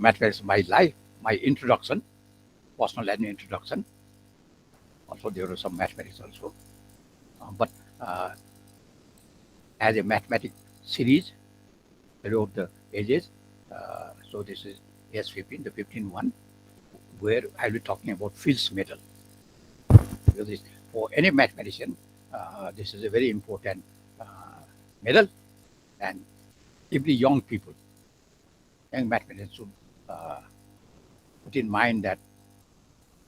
mathematics, my life, my introduction, personal and introduction. Also, there was some mathematics also. But as a mathematics series, I wrote the ages. So this is S15, the 15 one, where I'll be talking about Fields medal. Because for any mathematician, this is a very important uh, medal, and every young mathematicians should uh, put in mind that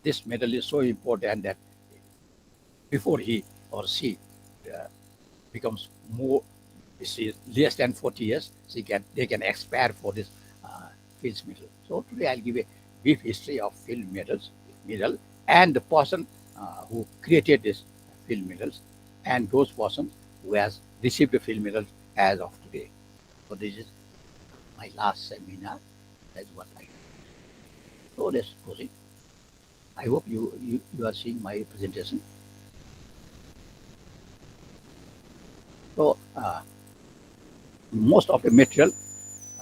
this medal is so important that before he or she uh, becomes more, less than 40 years, they can aspire for this Fields medal. So today I'll give a brief history of medal, and the person who created this Field medals, and those persons who has received the Field medal as of today. So this is my last seminar. That's what I. So let's proceed. I hope you are seeing my presentation. So most of the material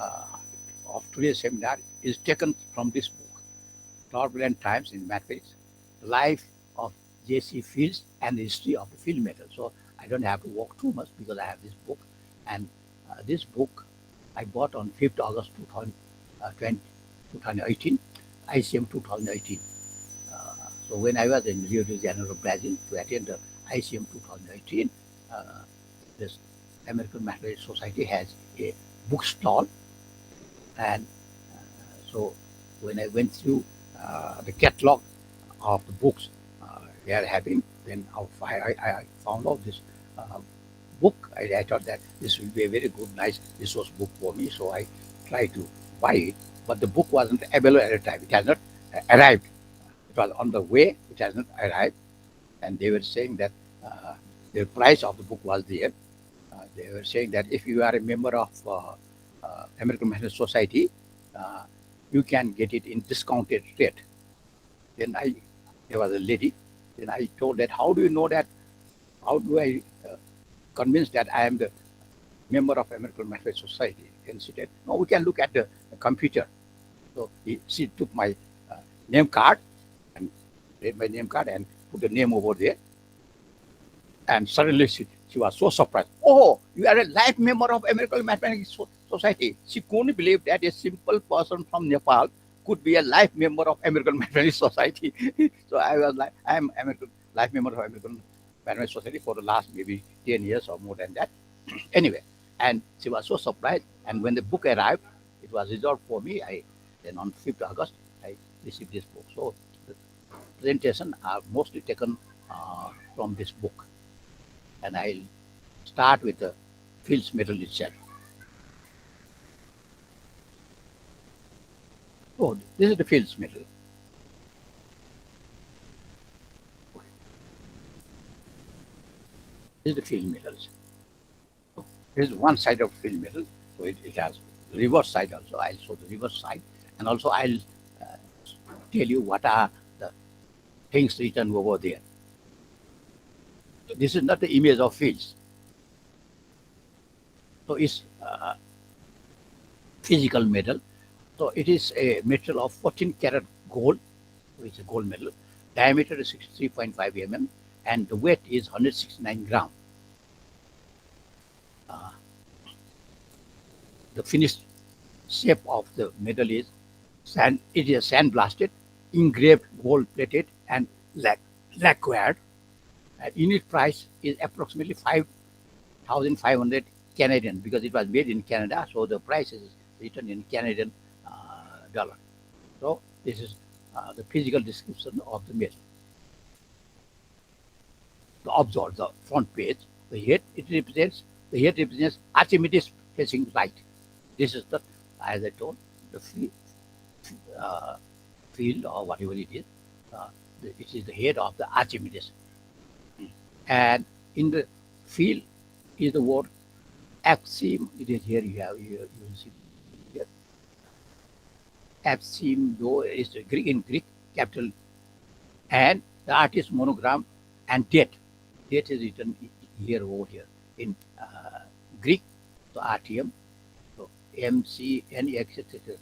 uh, of today's seminar is taken from this book, Turbulent Times in Mathematics, The Life of J.C. Fields and the History of the Field Method. So I don't have to walk too much because I have this book. And this book I bought on 5th August 2018, ICM 2018. So when I was in Rio de Janeiro, Brazil, to attend the ICM 2018, this American Mathematics Society has a bookstall, and so when I went through the catalog of the books they are having, then I found out this uh, book. I thought that this will be a very good, nice resource book for me, so I tried to buy it. But the book wasn't available at the time. It has not arrived. It was on the way. It has not arrived, and they were saying that the price of the book was there. They were saying that if you are a member of American Mathematics Society, uh, you can get it in discounted rate. Then there was a lady. Then I told that, how do you know that? How do I convince that I am the member of American Mathematics Society? And she said, no, we can look at the computer. So she took my name card and read my name card and put the name over there. And suddenly she was so surprised. Oh, you are a life member of American Mathematics Society. She couldn't believe that a simple person from Nepal could be a life member of American Mathematics Society. So I was like, I am American life member of American Mathematics Society for the last maybe 10 years or more than that. Anyway, and she was so surprised. And when the book arrived, it was resolved for me. Then on 5th August, I received this book. So the presentation are mostly taken from this book. And I'll start with the Fields medal itself. Oh, this is the Fields medal. This is the field medals. So this is one side of field medal. So it has reverse side also. I'll show the reverse side, and also I'll uh, tell you what are the things written over there. So this is not the image of fields. So it's physical medal. So it is a metal of 14 karat gold, which is a gold medal. Diameter is 63.5 mm, and the weight is 169 gram. Uh, the finished shape of the medal is sand. It is sandblasted, engraved, gold plated, and lacquered. Unit price is approximately 5,500 Canadian, because it was made in Canada, so the price is written in Canadian dollar. So this is the physical description of the medal. Observe the front page. The head represents Archimedes facing right. This is the, as I told, the uh, field or whatever it is. It is the head of the Archimedes. And in the field is the word Maxim. It is here you will see here. Maxim, though, is the Greek in Greek capital, and the artist monogram and date. Date is written here over here in Greek, so RTM, so MCNEX, etc.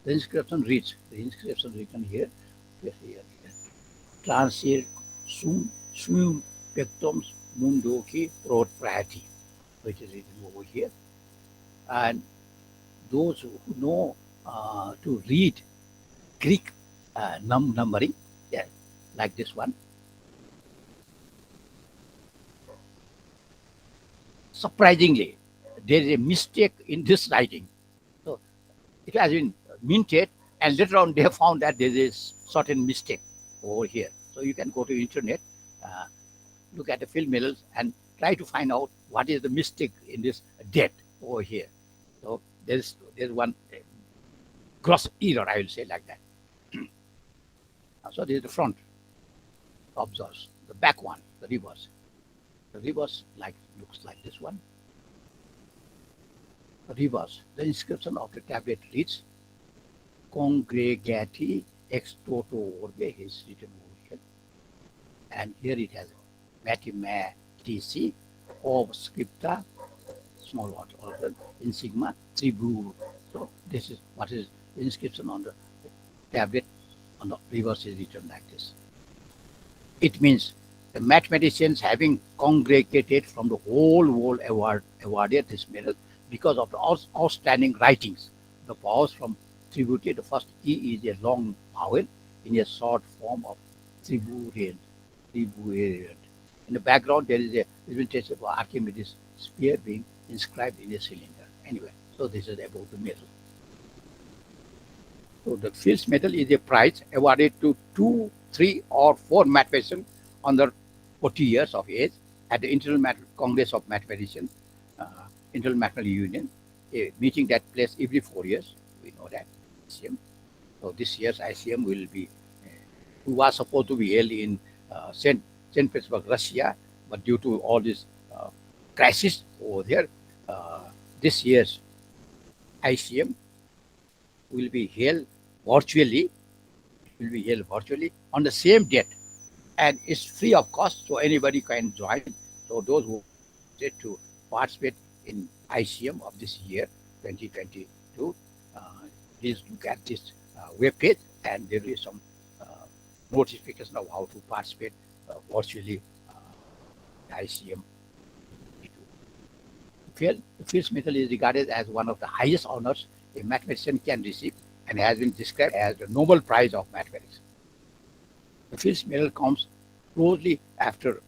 The inscription written here, here. Transit sum pectums mundoki prot prati, which is written over here. And those who know to read Greek numbering, yeah, like this one, surprisingly, there is a mistake in this writing. So it has been minted, and later on they have found that there is certain mistake over here. So you can go to internet, uh, look at the film medals, and try to find out what is the mistake in this date over here. So there's one gross error, I will say like that. So this is the front observes, the back one, the reverse. The reverse like looks like this one. The reverse. The inscription of the tablet reads Congregati ex toto orbe is written over here. And here it has mathematici of scripta, small order, in sigma tribur. So this is what is the inscription on the tablet on the reverse is written like this. It means the mathematicians having congregated from the whole world awarded this medal because of the outstanding writings. The vowels from Tributi, the first E is a long vowel in a short form of Triburian. Triburian. In the background, there is a representation of Archimedes' spear being inscribed in a cylinder. Anyway, so this is about the medal. So the Fields Medal is a prize awarded to 2, 3, or 4 mathematicians under 40 years of age at the International Congress of Mathematicians, uh, International Mathematical Union, a meeting that takes every 4 years. We know that. ICM. So this year's ICM will be, was supposed to be held in St. Petersburg, Russia, but due to all this crisis over there, this year's ICM will be held virtually. Will be held virtually on the same date, and it's free of cost, so anybody can join. So those who wanted to participate in ICM of this year, 2022, uh, please look at this web page, and there is some uh, notification of how to participate virtually ICM. The Fields Medal is regarded as one of the highest honors a mathematician can receive and has been described as the Nobel Prize of Mathematics. The Fields Medal comes closely after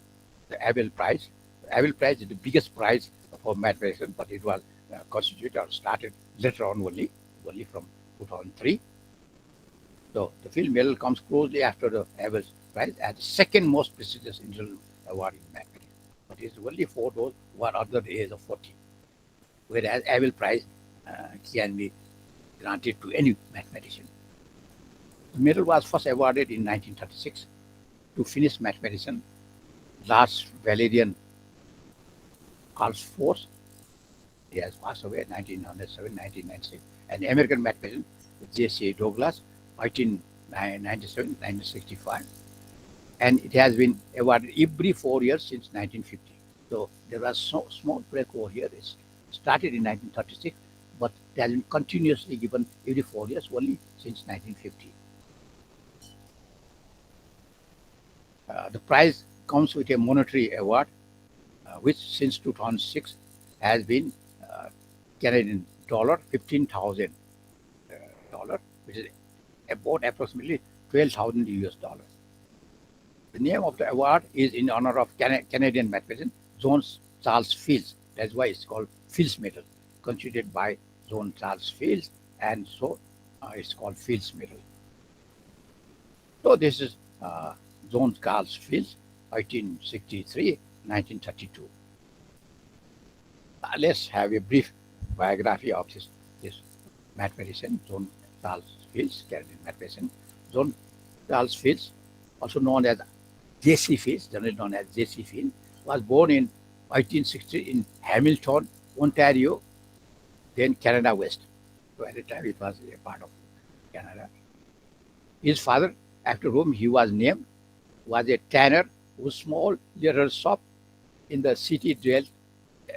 the Abel Prize. The Abel Prize is the biggest prize for mathematicians, but it was constituted or started later on only from 2003. So the Fields Medal comes closely after the Abel Prize as the second most prestigious international award in mathematics. But it is only for those who are under the age of 40, whereas Abel Prize can be granted to any mathematician. The medal was first awarded in 1936 to Finnish mathematician Lars Valerian Karlsfors. He has passed away in 1907, 1996. And the American mathematician J.C. Douglas, 1997, 1965. And it has been awarded every 4 years since 1950. So there was so small break over here. It started in 1936, but it has been continuously given every 4 years only since 1950. The prize comes with a monetary award, which since 2006 has been Canadian dollar 15,000 dollar, which is about approximately 12,000 US dollars. The name of the award is in honor of Canadian mathematician John Charles Fields. That's why it's called Fields Medal, constituted by John Charles Fields, and so it's called Fields Medal. So this is John Charles Fields, 1863-1932. Let's have a brief biography of this mathematician, John Charles Fields, Canadian mathematician. John Charles Fields, also known as J.C. Fields, generally known as J.C. Fields, was born in 1860 in Hamilton, Ontario, then Canada West. So at the time it was a part of Canada. His father, after whom he was named, was a tanner whose small leather shop in the city dealt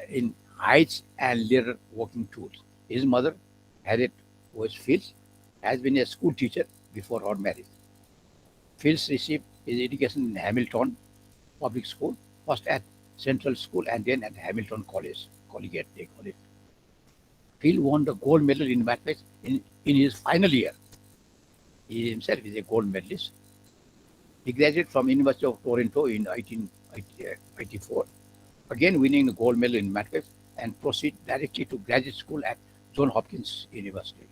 in hides and leather working tools. His mother, Harriet was Fields, has been a school teacher before her marriage. Fields received his education in Hamilton Public School, first at Central School and then at Hamilton College, Collegiate they call it. Field won the gold medal in mathematics in his final year. He himself is a gold medalist. He graduated from University of Toronto in 1884, again winning the gold medal in mathematics and proceed directly to graduate school at Johns Hopkins University.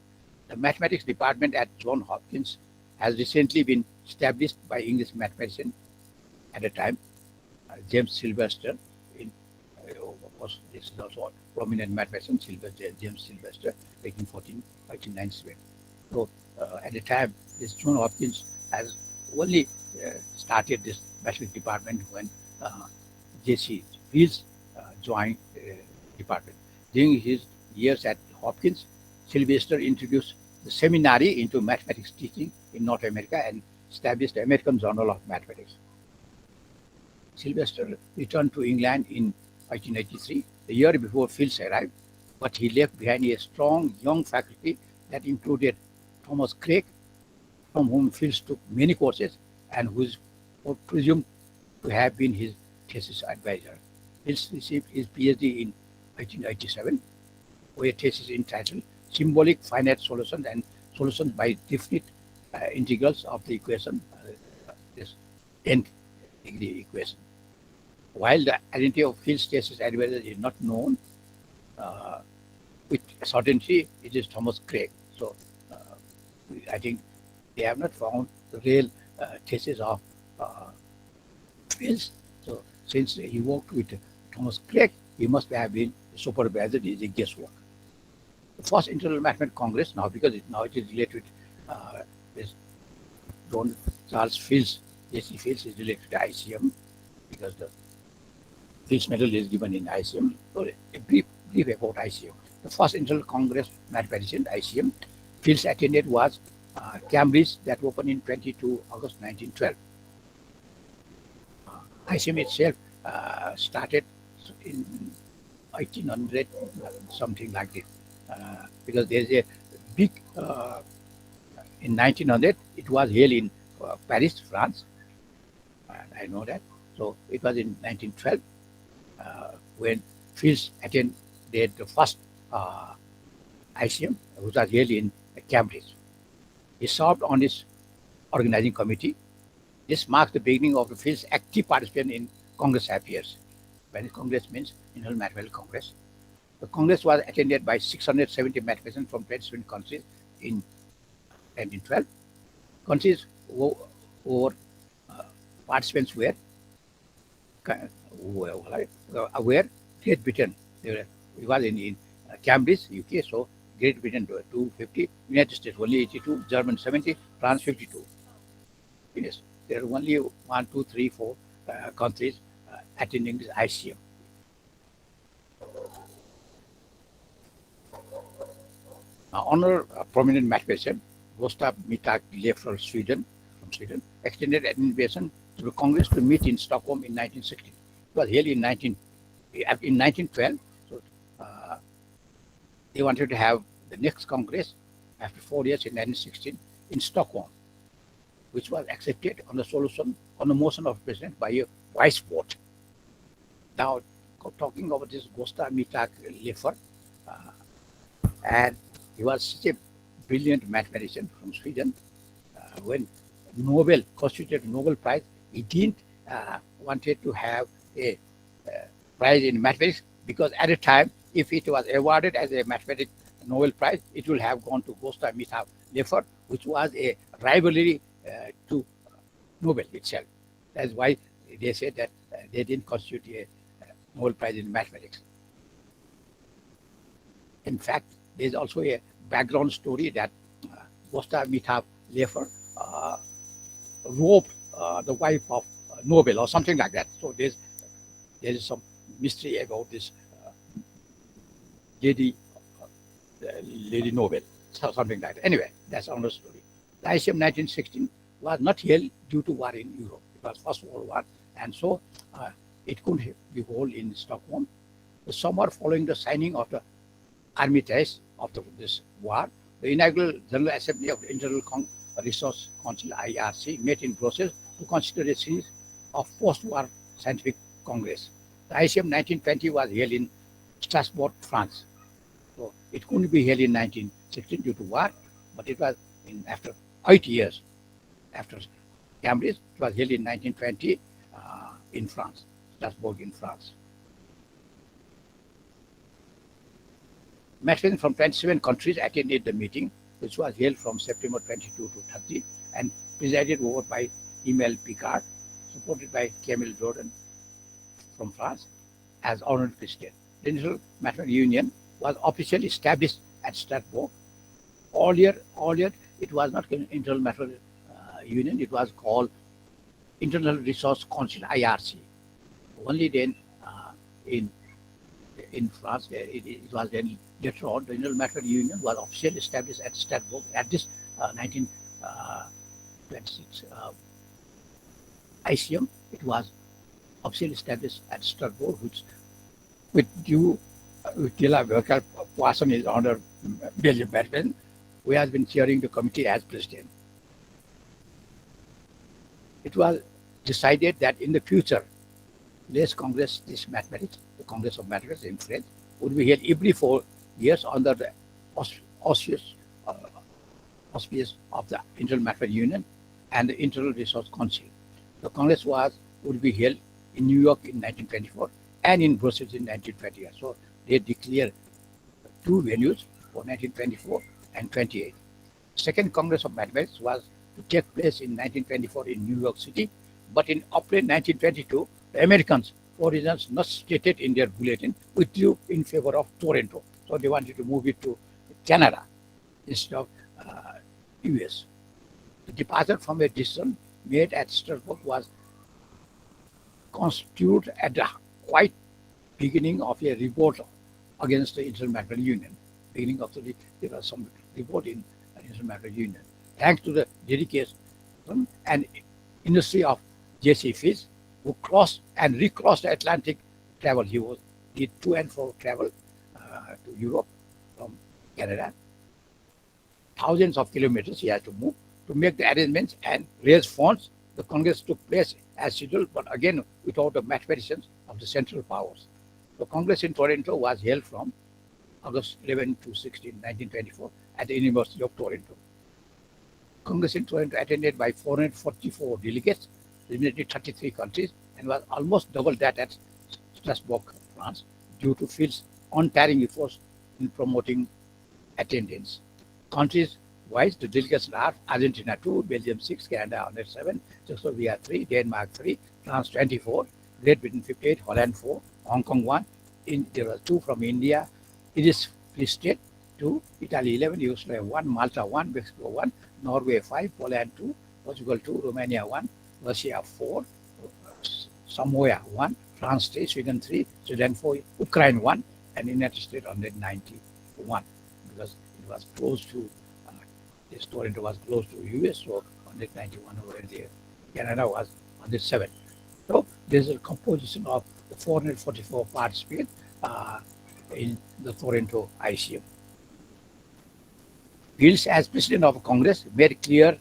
The mathematics department at Johns Hopkins has recently been established by English mathematician at the time, James Sylvester. In, of course, this is also a prominent mathematician, James Sylvester, back in 1897. So at the time, this Johns Hopkins has only started this mathematics department when J.C. Fields joined department. During his years at Hopkins, Sylvester introduced the seminary into mathematics teaching in North America and established the American Journal of Mathematics. Sylvester returned to England in 1883, the year before Fields arrived, but he left behind a strong young faculty that included Thomas Craig, from whom Fields took many courses and who is presumed to have been his thesis advisor. Fields received his PhD in 1887, with a thesis entitled Symbolic Finite Solutions and Solutions by Definite Integrals of the Equation, this nth degree equation. While the identity of Fields' thesis advisor is not known, with certainty it is Thomas Craig. So I think they have not found the real thesis of Fields. So since he worked with Thomas Craig, he must have been supervisor. It is a guesswork. The first International Mathematics Congress, now because now it is related with this John Charles Fields, J.C. Fields is related to ICM because the Fields medal is given in ICM. So a brief about ICM. The first International Congress Mathematician, ICM, Fields attended was Cambridge, that opened in 22 August 1912. ICM itself started in 1800, something like this, because there's a big, in 1900, it was held in Paris, France, and I know that. So it was in 1912 when Fields attended the first ICM, which was held in Cambridge. He served on its organizing committee. This marks the beginning of the Fields' active participation in Congress affairs. When Congress means International Mathematical Congress. The Congress was attended by 670 mathematicians from 27 countries in 1912. Countries or participants were Great Britain. It was in Cambridge, UK, so Great Britain 250, United States only 82, German 70, France 52. Yes, there are only 1, 2, 3, 4 countries attending this ICM. Honor prominent mathematician Gustav Mittag left from Sweden, extended an invitation to the Congress to meet in Stockholm in 1916. It was held in 1912. So they wanted to have the next Congress after 4 years in 1916 in Stockholm, which was accepted on the motion of the president by a voice vote. Now, talking about this Gustav Mittag Leffer, and he was such a brilliant mathematician from Sweden. When Nobel constituted Nobel Prize, he didn't wanted to have a prize in mathematics because at the time, if it was awarded as a mathematics Nobel Prize, it will have gone to Gustav Mittag Leffer, which was a rivalry to Nobel itself. That's why they said that they didn't constitute a Nobel Prize in mathematics. In fact, there's also a background story that Gustav Mittag Leffer roped the wife of Nobel or something like that. So there is some mystery about this lady Nobel, so something like that. Anyway, that's another story. The ICM 1916 was not held due to war in Europe. It was First World War, and so it couldn't be held in Stockholm. The summer following the signing of the armistice of this war, The inaugural General Assembly of the Internal Resource Council (IRC) met in Brussels to consider a series of post-war scientific congress. The ICM 1920 was held in Strasbourg, France. So it couldn't be held in 1916 due to war, but it was after 8 years after Cambridge. It was held in 1920 in France, Strasbourg in France. Mathematicians from 27 countries attended the meeting, which was held from September 22 to 30 and presided over by Emile Picard, supported by Camille Jordan from France as honorary president. The International Mathematical Union was officially established at Strasbourg. Earlier, it was not International Mathematical Union, it was called Internal Resource Council (IRC). Only then in France, it was then later on, the International Mathematical Union was officially established at Strasbourg at this 1926 ICM. It was officially established at Strasbourg, which with Biography person is under Belgium Bergman, who has been chairing the committee as president. It was decided that in the future, this Congress, this mathematics, the Congress of Mathematics in French, would be held every 4 years under the auspices of the International Mathematical Union and the Internal Resource Council. The Congress would be held in New York in 1924 and in Brussels in 1928. So they declared two venues for 1924 and 28. Second Congress of Mathematics was to take place in 1924 in New York City, but in April 1922, the Americans, for reasons not stated in their bulletin, withdrew in favor of Toronto. So they wanted to move it to Canada instead of US. The departure from a decision made at Strasbourg was constituted at the quite beginning of a revolt against the International Mathematical Union. There was some revolt in the International Mathematical Union. Thanks to the dedication and industry of J.C. Fish, who crossed and recrossed the Atlantic travel. He did to and fro travel to Europe from Canada. Thousands of kilometers he had to move to make the arrangements and raise funds. The Congress took place as scheduled, but again without the mathematicians of the Central Powers. The Congress in Toronto was held from August 11 to 16, 1924 at the University of Toronto. Congress in Toronto attended by 444 delegates, representing 33 countries, and was almost double that at Strasbourg, France, due to Field's untiring efforts in promoting attendance. Countries-wise, the delegates are Argentina 2, Belgium 6, Canada 107, Czechoslovakia 3, Denmark 3, France 24, Great Britain 58, Holland 4, Hong Kong 1, there were 2 from India, it is Free State 2, Italy 11, Yugoslavia 1, Malta 1, Mexico 1, Norway 5, Poland 2, Portugal 2, Romania 1, Russia 4, Samoa 1, France 3, Sweden 3, Sweden 4, Ukraine 1, and United States 191, because it was close to, this Toronto was close to US, so 191 over there. Canada was 107. So there's a composition of the 444 participants in the Toronto ICM. Fields, as president of Congress, made clear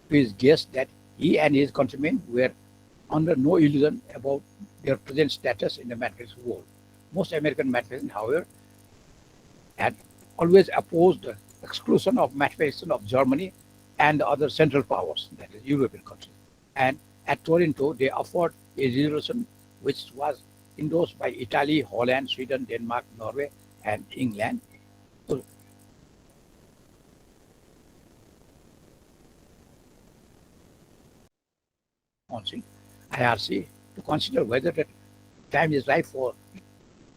to his guests that he and his countrymen were under no illusion about their present status in the mathematics world. Most American mathematicians, however, had always opposed the exclusion of mathematicians of Germany and the other Central Powers, that is European countries. And at Toronto, they offered a resolution which was endorsed by Italy, Holland, Sweden, Denmark, Norway, and England. So, Council, IRC, to consider whether the time is right for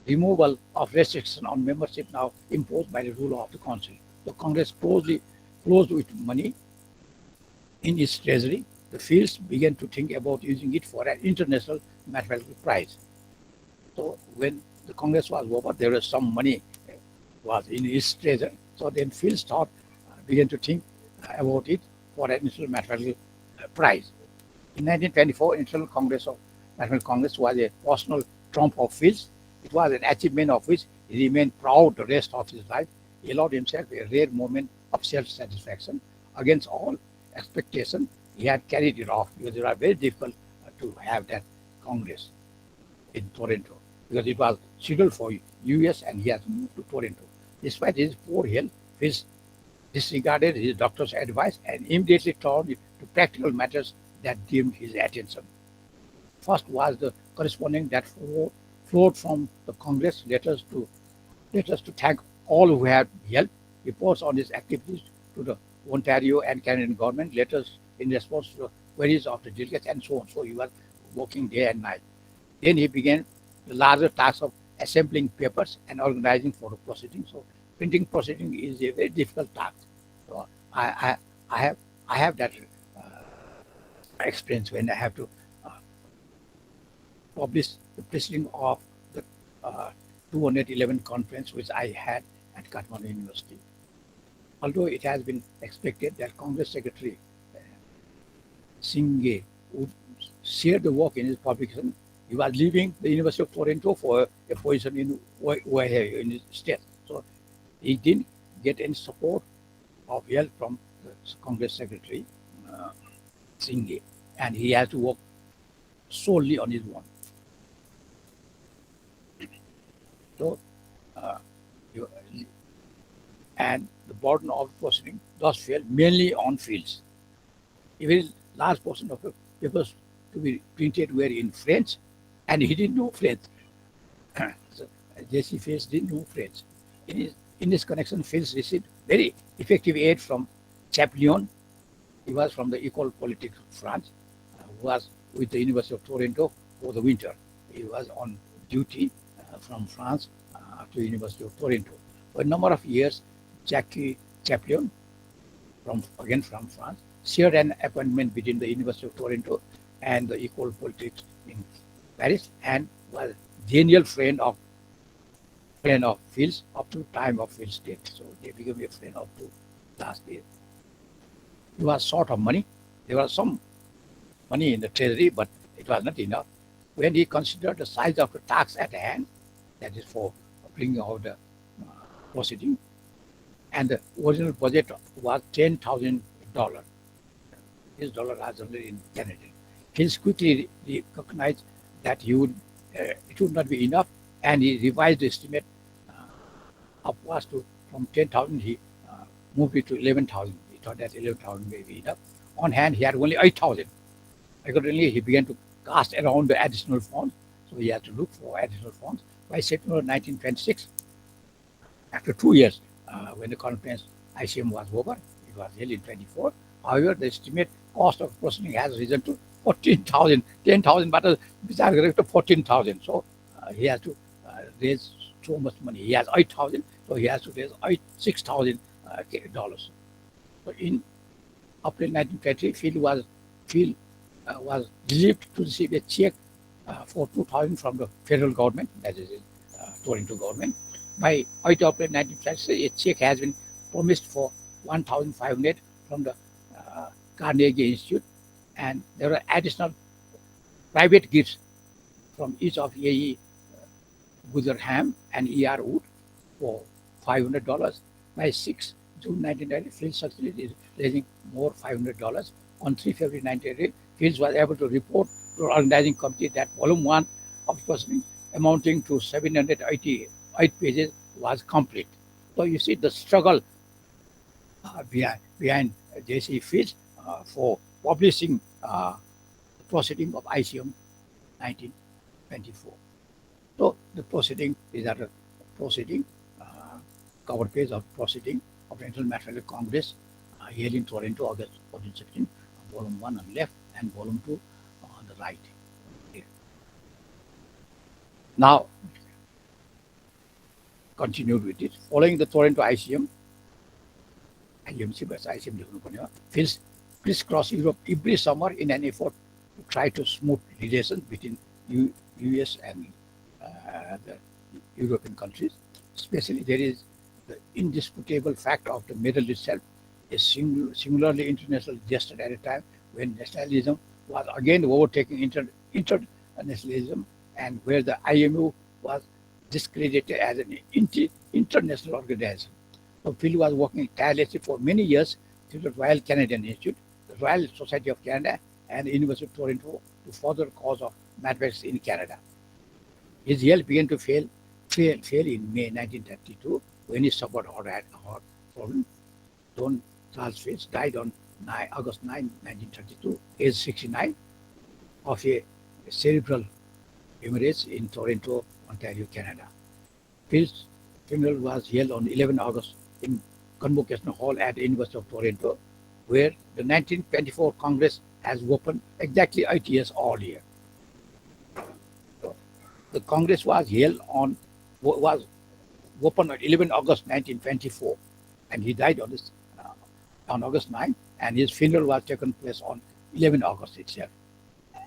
removal of restriction on membership now imposed by the rule of the Council. The Congress closed with money in its treasury. The Fields began to think about using it for an international mathematical prize. So when the Congress was over, there was some money was in its treasury. So then Fields began to think about it for an international mathematical prize. In 1924, International Congress of Mathematical Congress was a personal trump of Fields. It was an achievement of which he remained proud the rest of his life. He allowed himself a rare moment of self-satisfaction against all expectation. He had carried it off because it was very difficult to have that Congress in Toronto because it was scheduled for US and he has moved to Toronto. Despite his poor health, Fish disregarded his doctor's advice and immediately turned to practical matters that deemed his attention. First was the corresponding that flowed from the Congress letters to thank all who had helped, reports on his activities to the Ontario and Canadian government, letters in response to the queries of the delegates, and so on. So he was working day and night. Then he began the larger task of assembling papers and organizing for the proceedings. So printing proceeding is a very difficult task. So I have I have that experience when I have to uh, publish the proceeding of the uh, 211 conference which I had at Kathmandu University. Although it has been expected that Congress Secretary Singh would share the work in his publication, he was leaving the University of Toronto for a position in Ohio in his state. So he didn't get any support of help from the Congress Secretary uh, Singh, and he has to work solely on his own. So, uh, you- and the burden of proceeding thus fell mainly on Fields. A very large portion of the papers to be printed were in French, and he didn't know French. So, J.C. Fields didn't know French. In this connection, Fields received very effective aid from Champollion. He was from the École Politique of France, who was with the University of Toronto for the winter. He was on duty from France to the University of Toronto. For a number of years, Jackie Champollion, again from France, shared an appointment between the University of Toronto and the École Politique in Paris and was genial friend of Fields up to time of Fields' death. So they became a friend up to last day. He was short of money. There was some money in the treasury, but it was not enough. When he considered the size of the tax at hand, that is for bringing out the proceeding, and the original budget was $10,000. His dollar was only in Canadian. He quickly recognized that it would not be enough, and he revised the estimate upwards to from 10,000. He moved it to 11,000. He thought that 11,000 may be enough. On hand, he had only 8,000. Accordingly, he began to cast around the additional funds. So he had to look for additional funds. By September 1926, after 2 years, when the conference ICM was over, it was held in 24. However, the estimate cost of proceeding has risen to 14,000, 10,000, but विचार to 14,000. So he has to raise so much money. He has 8,000, so he has to raise $6,000. So in April 1920, Phil was relieved to receive a check for 2,000 from the federal government, that is Toronto government. By 8 April 1920, a check has been promised for 1,500 from the Carnegie Institute, and there are additional private gifts from each of A.E. Gutherham and E.R. Wood for $500. By 6 June 1990, Fields succeeded in raising more $500. On 3 February 1988, Fields was able to report to the organizing committee that Volume 1 of the proceeding, amounting to 788 pages, was complete. So you see the struggle behind J.C. Fields for publishing the proceeding of ICM 1924. So the proceeding is a proceeding, cover page of proceeding of the International Mathematical Congress held in Toronto, August 1416, volume 1 on the left and volume 2 on the right. Here. Now, continued with it. Following the Toronto ICM, Fields crisscross Europe every summer in an effort to try to smooth relations between US and the European countries. Especially, there is the indisputable fact of the medal itself, a singularly international gesture at a time when nationalism was again overtaking internationalism and where the IMU was discredited as an international organization. So Phil was working tirelessly for many years through the Royal Canadian Institute, the Royal Society of Canada, and the University of Toronto to further the cause of mathematics in Canada. His health began to fail in May 1932 when he suffered heart problem. John Charles Fitz died on August 9, 1932, aged 69, of a cerebral hemorrhage in Toronto, Ontario, Canada. Phil's funeral was held on 11 August in Convocation Hall at the University of Toronto, where the 1924 Congress has opened exactly 8 years earlier. The Congress was opened on 11 August 1924, and he died on August 9, and his funeral was taken place on 11 August itself.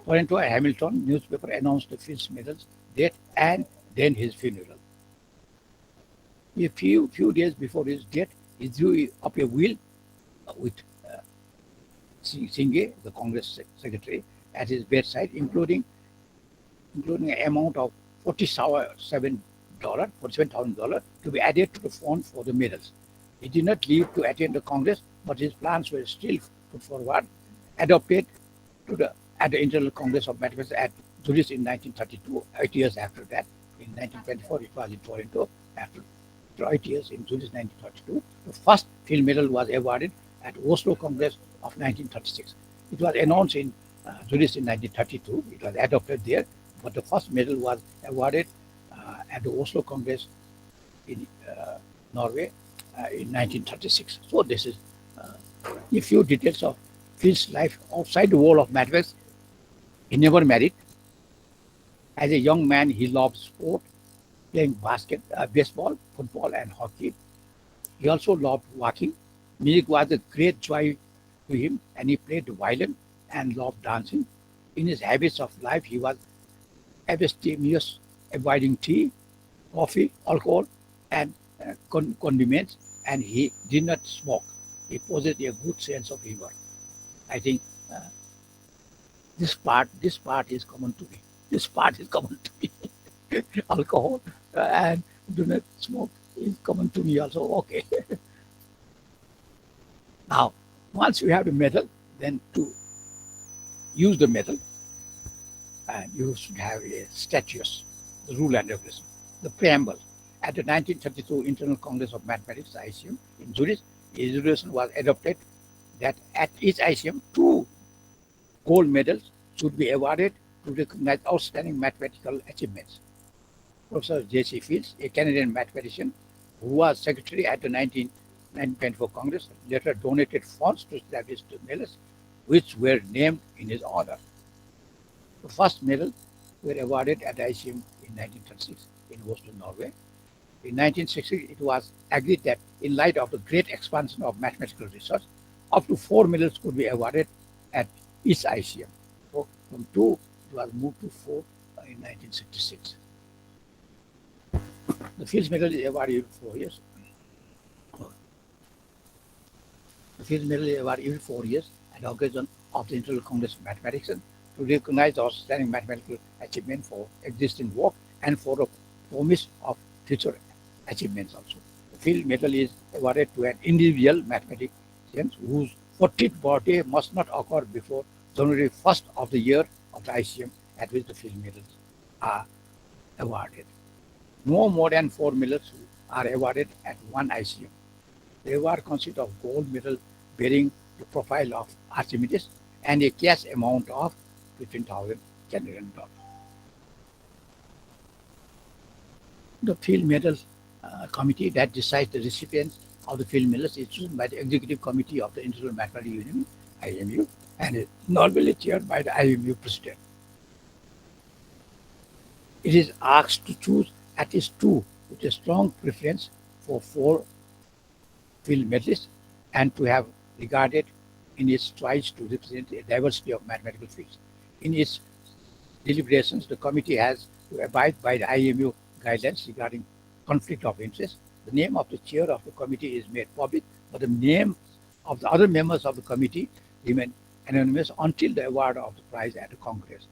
Toronto and Hamilton newspaper announced the Fields Medal's date and then his funeral. A few days before his death, he drew up a will with Singh, the Congress secretary, at his bedside, including an amount of $47,000 to be added to the fund for the medals. He did not leave to attend the Congress, but his plans were still put forward, adopted at the International Congress of Mathematics at Zurich in 1932. 8 years after that, in 1924, it was in Toronto. After 8 years in Zurich 1932, the first Field Medal was awarded at Oslo Congress of 1936. It was announced in Zurich in 1932. It was adopted there, but the first medal was awarded at the Oslo Congress in Norway in 1936. So this is a few details of Field's life outside the world of mathematics. He never married. As a young man, he loved sport, playing baseball, football, and hockey. He also loved walking. Music was a great joy to him, and he played the violin and loved dancing. In his habits of life, he was abstemious, avoiding tea, coffee, alcohol, and condiments, and he did not smoke. He possessed a good sense of humor. I think this part is common to me. This part is common to me. Alcohol and do not smoke is common to me also. Okay. Now, once you have the medal, then to use the medal, and you should have a statutes, the rule and regulation, the preamble. At the 1932 International Congress of Mathematics (ICM) in Zurich, a resolution was adopted that at each ICM, 2 gold medals should be awarded to recognize outstanding mathematical achievements. Professor J.C. Fields, a Canadian mathematician who was secretary at the 1924 Congress, later donated funds to establish the medals, which were named in his honor. The first medals were awarded at ICM in 1936 in Oslo, Norway. In 1960, it was agreed that in light of the great expansion of mathematical research, up to 4 medals could be awarded at each ICM. So from 2, it was moved to 4 in 1966. The Fields Medal is awarded every 4 years. The Fields Medal is awarded every 4 years at the occasion of the International Congress of Mathematics to recognize the outstanding mathematical achievement for existing work and for the promise of future achievements also. The Field Medal is awarded to an individual mathematician whose 40th birthday must not occur before January 1st of the year of the ICM at which the Field Medals are awarded. No more than 4 medals are awarded at one ICM. The award consists of gold medal bearing the profile of Archimedes and a cash amount of 15,000 Canadian dollars. The Field Medal Committee that decides the recipients of the Field Medals is chosen by the Executive Committee of the International Mathematical Union (IMU) and is normally chaired by the IMU President. It is asked to choose at least 2 with a strong preference for 4 Field Medalists and to have regarded in its choice to represent a diversity of mathematical fields. In its deliberations, the committee has to abide by the IMU guidelines regarding conflict of interest. The name of the chair of the committee is made public, but the names of the other members of the committee remain anonymous until the award of the prize at the Congress.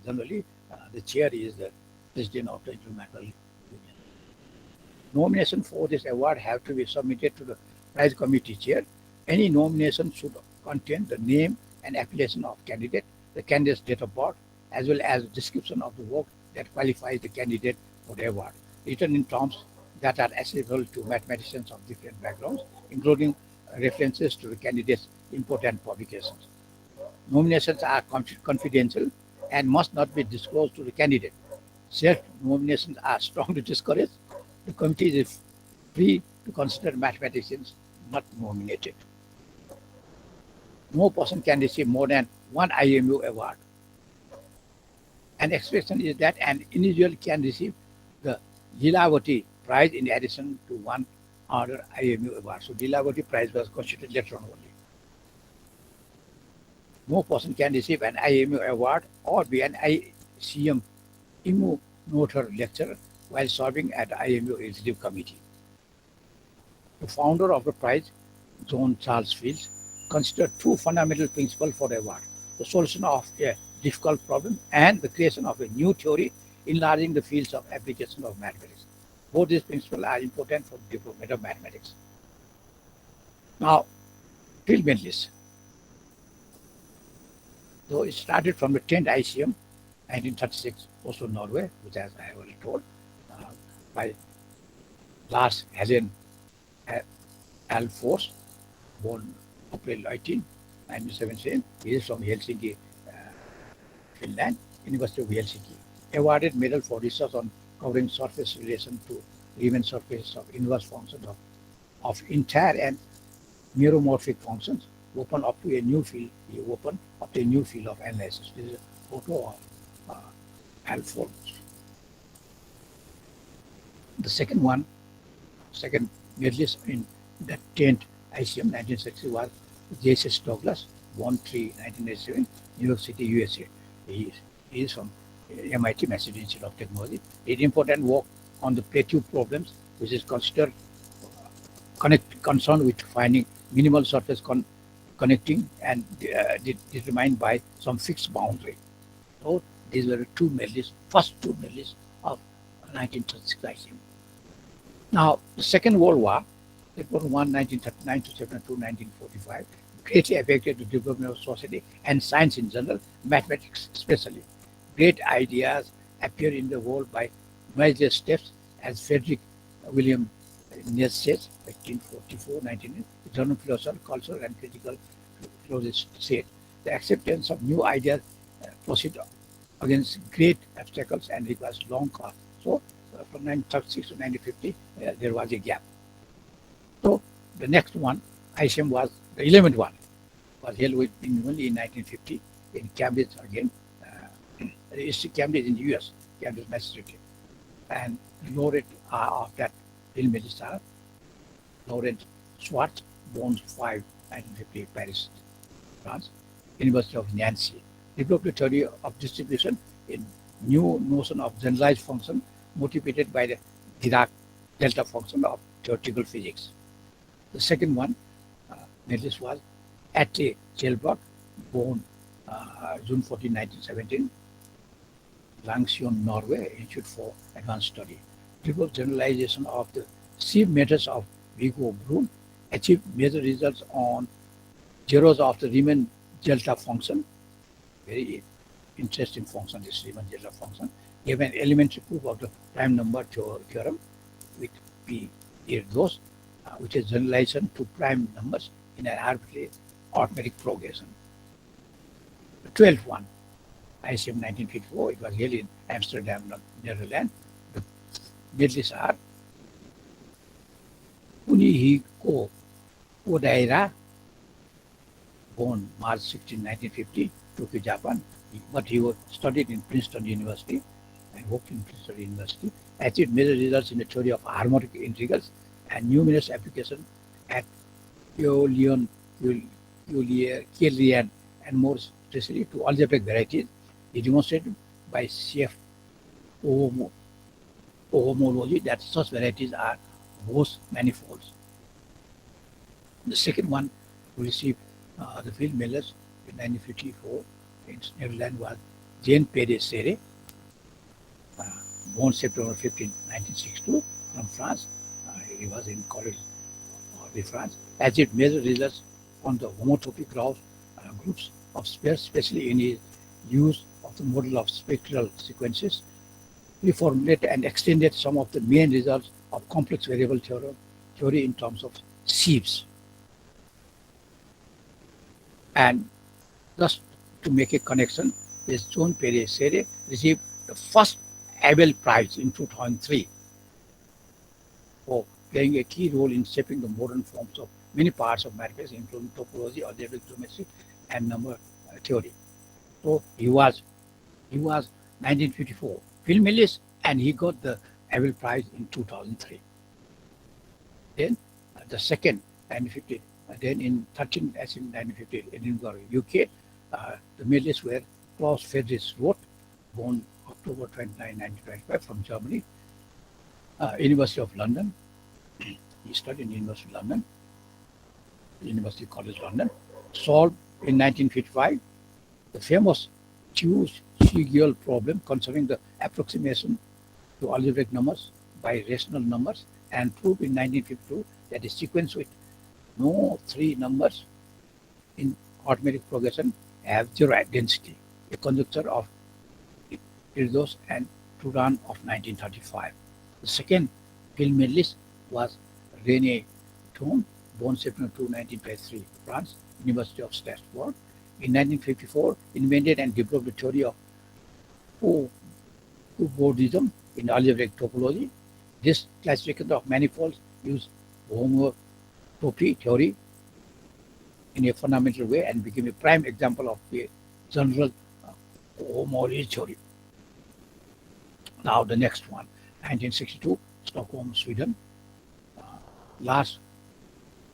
Generally, the chair is the president of the International Mathematical Union. Nomination for this award have to be submitted to the prize committee chair. Any nomination should contain the name and affiliation of candidate, the candidate's date of birth, as well as a description of the work that qualifies the candidate for the award, written in terms that are accessible to mathematicians of different backgrounds, including references to the candidate's important publications. Nominations are confidential and must not be disclosed to the candidate. Self-nominations are strongly discouraged. The committee is free to consider mathematicians not nominated. No person can receive more than one IMU award. An exception is that an individual can receive the Lilavati Prize in addition to one other IMU award. So Lilavati Prize was constituted later on only. No person can receive an IMU award or be an ICM immunoter lecturer while serving at the IMU Executive Committee. The founder of the prize, John Charles Fields, considered two fundamental principles for the award: the solution of a difficult problem and the creation of a new theory enlarging the fields of application of mathematics. Both these principles are important for the development of mathematics. Now, field medalists. So it started from the 10th ICM, 1936, Oslo, Norway, which, as I have already told, by Lars Helen Alfors, born April 18, 1917. He is from Helsinki, Finland, University of Helsinki. Awarded medal for research on covering surface relation to Riemann surfaces of inverse functions of entire and meromorphic functions. Open up to a new field. He opened up to a new field of analysis. This is a photo of Alfors. The second medalist in the 10th ICM 1960 was J.S. Douglas, born 1987, New York City, USA. He is from MIT, Massachusetts Institute of Technology. His important work on the plateau problems, which is considered concerned with finding minimal surface connecting and determined by some fixed boundary. So these were the first two medalists of 1936 ICM. Now, the Second World War, it was 1939 to 1945, greatly affected the development of society and science in general, mathematics especially. Great ideas appeared in the world by noiseless steps, as Frederick William Nietzsche says, 1844-19, the German philosopher, cultural and critical philosopher said. The acceptance of new ideas proceeded against great obstacles and requires long course. So, from 1936 to 1950, there was a gap. So, the next one, ICM, was the 11th one, was held only in 1950 in Cambridge again. It's Cambridge in the US, Cambridge, Massachusetts. And the laureate of that film medalist are Laurent Schwartz, born 5, 1950, Paris, France, University of Nancy. Developed a theory of distribution in new notion of generalized function motivated by the Dirac delta function of theoretical physics. The second one, medalist, was Atte Kjellberg, born June 14, 1917, Langsjon, Norway, Institute for Advanced Study. Developed generalization of the sieve methods of Viggo Broom, achieved major results on zeros of the Riemann delta function. Very interesting function, this Riemann delta function. Gave an elementary proof of the prime number theorem with P those, which is generalization to prime numbers in an arbitrary arithmetic progression. The 12th one, ICM 1954, it was held in Amsterdam, Netherlands. The medalists are Kunihiko Odaira, born March 16, 1950, Tokyo, Japan, but he was studied in Princeton University and worked in Princeton University, achieved major results in the theory of harmonic integrals and numerous applications at Euclidean and more especially to algebraic varieties. He demonstrated by CF homology that such varieties are Bose manifolds. The second one who received the field medals in 1954 in Netherlands was Jean Pérez Serre, born September 15, 1962, from France, he was in college de France, achieved major results on the homotopy groups of spares, especially in his use of the model of spectral sequences. He formulated and extended some of the main results of complex variable theory in terms of sieves. And just to make a connection, this John Perry-Serre received the first Abel Prize in 2003 for playing a key role in shaping the modern forms of many parts of mathematics, including topology, algebraic geometry, and number theory. So he was 1954 filmilist, and he got the Abel Prize in 2003. Then the second 1950, then in 13 as in 1950 in Edinburgh, UK, the medalists were Klaus Friedrich Roth, born October 29, 1925 from Germany, University of London. He studied in University of London, University College London. Solved in 1955 the famous Chu-Shigeol problem concerning the approximation to algebraic numbers by rational numbers, and proved in 1952 that a sequence with no three numbers in arithmetic progression have zero density, a conjecture of Ildos and Turan of 1935. The second field medalist was René Thon, born September 2, 1923, France, University of Strasbourg. In 1954, invented and developed the theory of cubordism in algebraic topology. This classification of manifolds used homotopy theory in a fundamental way and became a prime example of the general homology theory. Now the next one, 1962, Stockholm, Sweden. Lars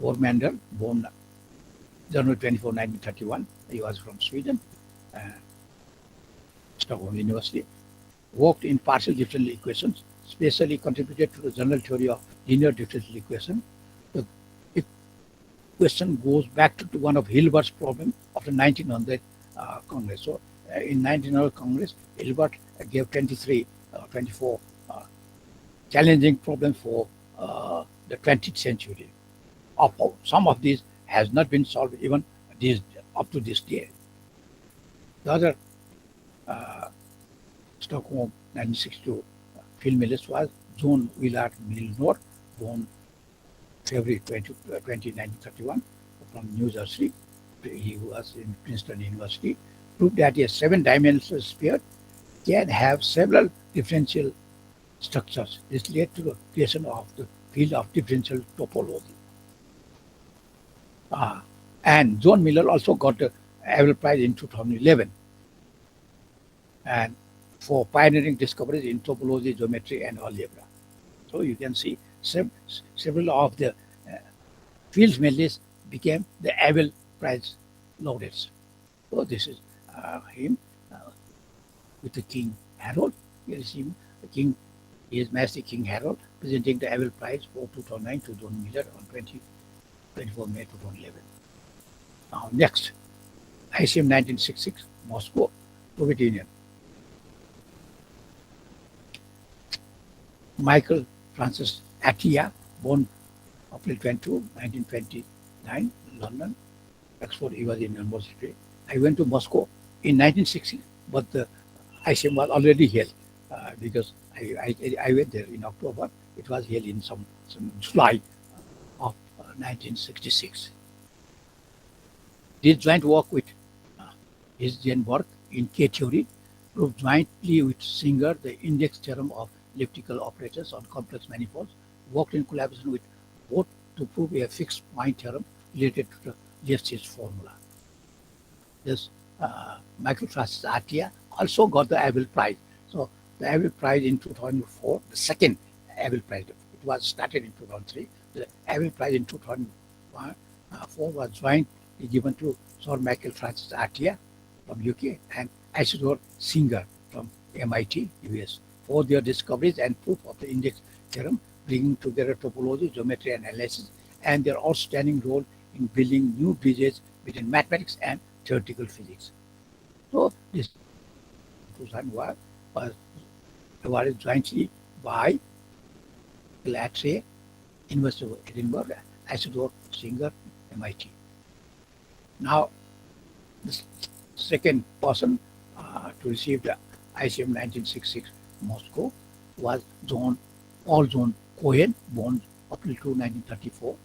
Bormander, born January 24, 1931. He was from Sweden, Stockholm University. Worked in partial differential equations, specially contributed to the general theory of linear differential equation. The equation goes back to one of Hilbert's problem of the 1900 Congress. So in 1900 Congress, Hilbert gave 24 challenging problems for the 20th century. Some of these has not been solved even up to this day. The other Stockholm 1962 field medalist was John Willard Milnor, born February 20, 1931 from New Jersey. He was in Princeton University. Proved that a seven-dimensional sphere can have several differential structures. This led to the creation of the field of differential topology. And John Miller also got the Abel Prize in 2011, and for pioneering discoveries in topology, geometry, and algebra. So you can see several of the field medalists became the Abel Prize laureates. So this is him with the King Harold. Here is him, the King, His Majesty King Harold, presenting the Abel Prize for 2009 to John Miller on 24 May 2011. Now next, ICM 1966, Moscow, Soviet Union. Michael Francis Atiyah, born April 22, 1929, London, Oxford. He was in university. I went to Moscow in 1960, but the ICM was already held because I went there in October. It was held in some July of 1966. This joint work with his work in K-theory proved jointly with Singer the index theorem of elliptical operators on complex manifolds, worked in collaboration with both to prove a fixed point theorem related to the Lipschitz formula. This Michael Francis Atiyah also got the Abel Prize. So the Abel Prize in 2004, the second Abel Prize, it was started in 2003. The Abel Prize in 2004 was jointly given to Sir Michael Francis Atiyah from UK and Isidore Singer from MIT, US, for their discoveries and proof of the index theorem, bringing together topology, geometry, and analysis, and their outstanding role in building new bridges between mathematics and theoretical physics. So this was awarded jointly by Lattre, University of Edinburgh, Isidore Singer, MIT. Now, the second person to receive the ICM 1966 Moscow was Paul John Cohen, born April 2, 1934,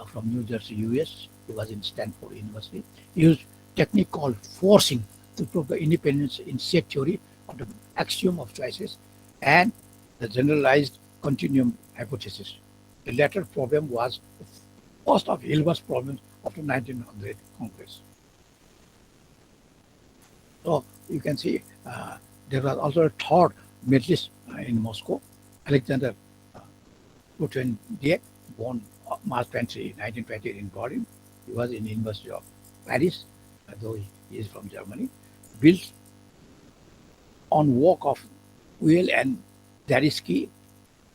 from New Jersey, US. He was in Stanford University. He used technique called forcing to prove the independence in set theory of the axiom of choices and the generalized continuum hypothesis. The latter problem was the first of Hilbert's problems of the 1900 Congress. So you can see there was also a third medalist in Moscow, Alexander uh, Grothendieck, born March 20, 1920 in Berlin. He was in the University of Paris, though he is from Germany. Built on work of Wheel and Zariski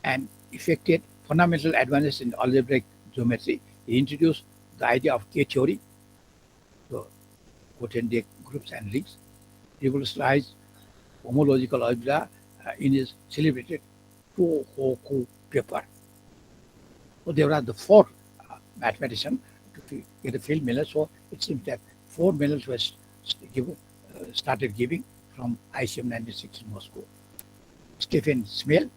and effected fundamental advances in algebraic geometry. He introduced the idea of K theory, the Grothendieck groups and rings, revolutionized homological algebra in his celebrated Tohoku paper. So there were the four mathematicians to get a field medal. So it seems that four medals were started giving from ICM 96 in Moscow. Stephen Smale,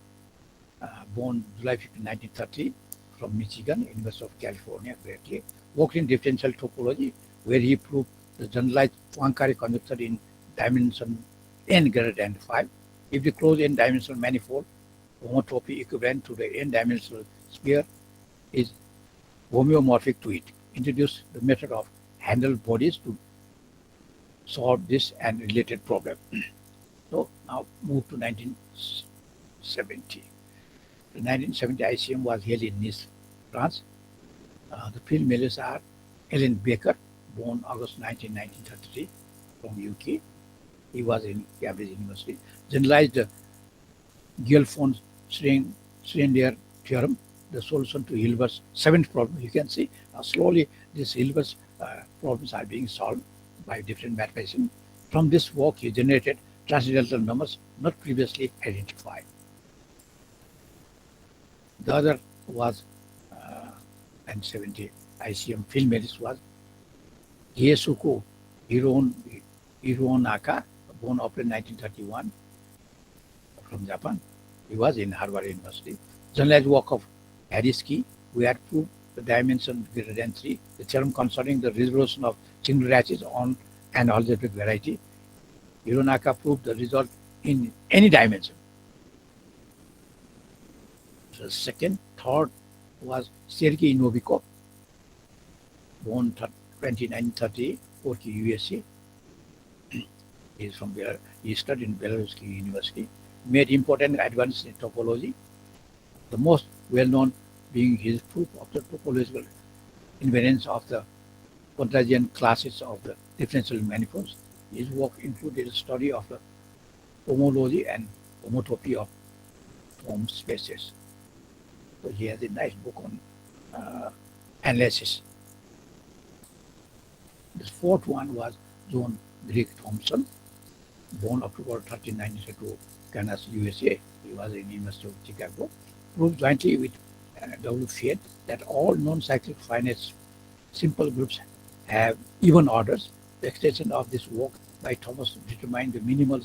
born July 15, 1930, from Michigan, University of California, Berkeley, worked in differential topology, where he proved the generalized Poincare conjecture in dimension n greater than 5. If the closed n-dimensional manifold homotopy equivalent to the n-dimensional sphere is homeomorphic to it, introduced the method of handled bodies to solve this and related problem. So now move to 1970. The 1970 ICM was held in Nice, France. The field medalists are Ellen Baker, born August 1933, from UK. He was in Cambridge University. Generalized the Gelfond-Schreier theorem, the solution to Hilbert's seventh problem. You can see slowly these Hilbert's problems are being solved by different mathematicians. From this work, he generated transcendental numbers not previously identified. The other was 1970 ICM field medalist was Hiesuko Hironaka, born April 1931, from Japan. He was in Harvard University. Generalized work of Zariski, we had proved the dimension greater than 3, the theorem concerning the resolution of singularities on an algebraic variety. Hironaka proved the result in any dimension. So second, third was Sergei Novikov, born 1930, Porky, USA. He is from he studied in Belarus University, made important advances in topology. The most well-known being his proof of the topological invariance of the Pontryagin classes of the differential manifolds. His work included a study of the homology and homotopy of form spaces. So he has a nice book on analysis. The fourth one was John Drake Thomson, born October 13, 1932, Kansas, USA. He was in the University of Chicago. Proved jointly with W. Fiat that all non-cyclic finite simple groups have even orders. The extension of this work by Thomas determined the minimal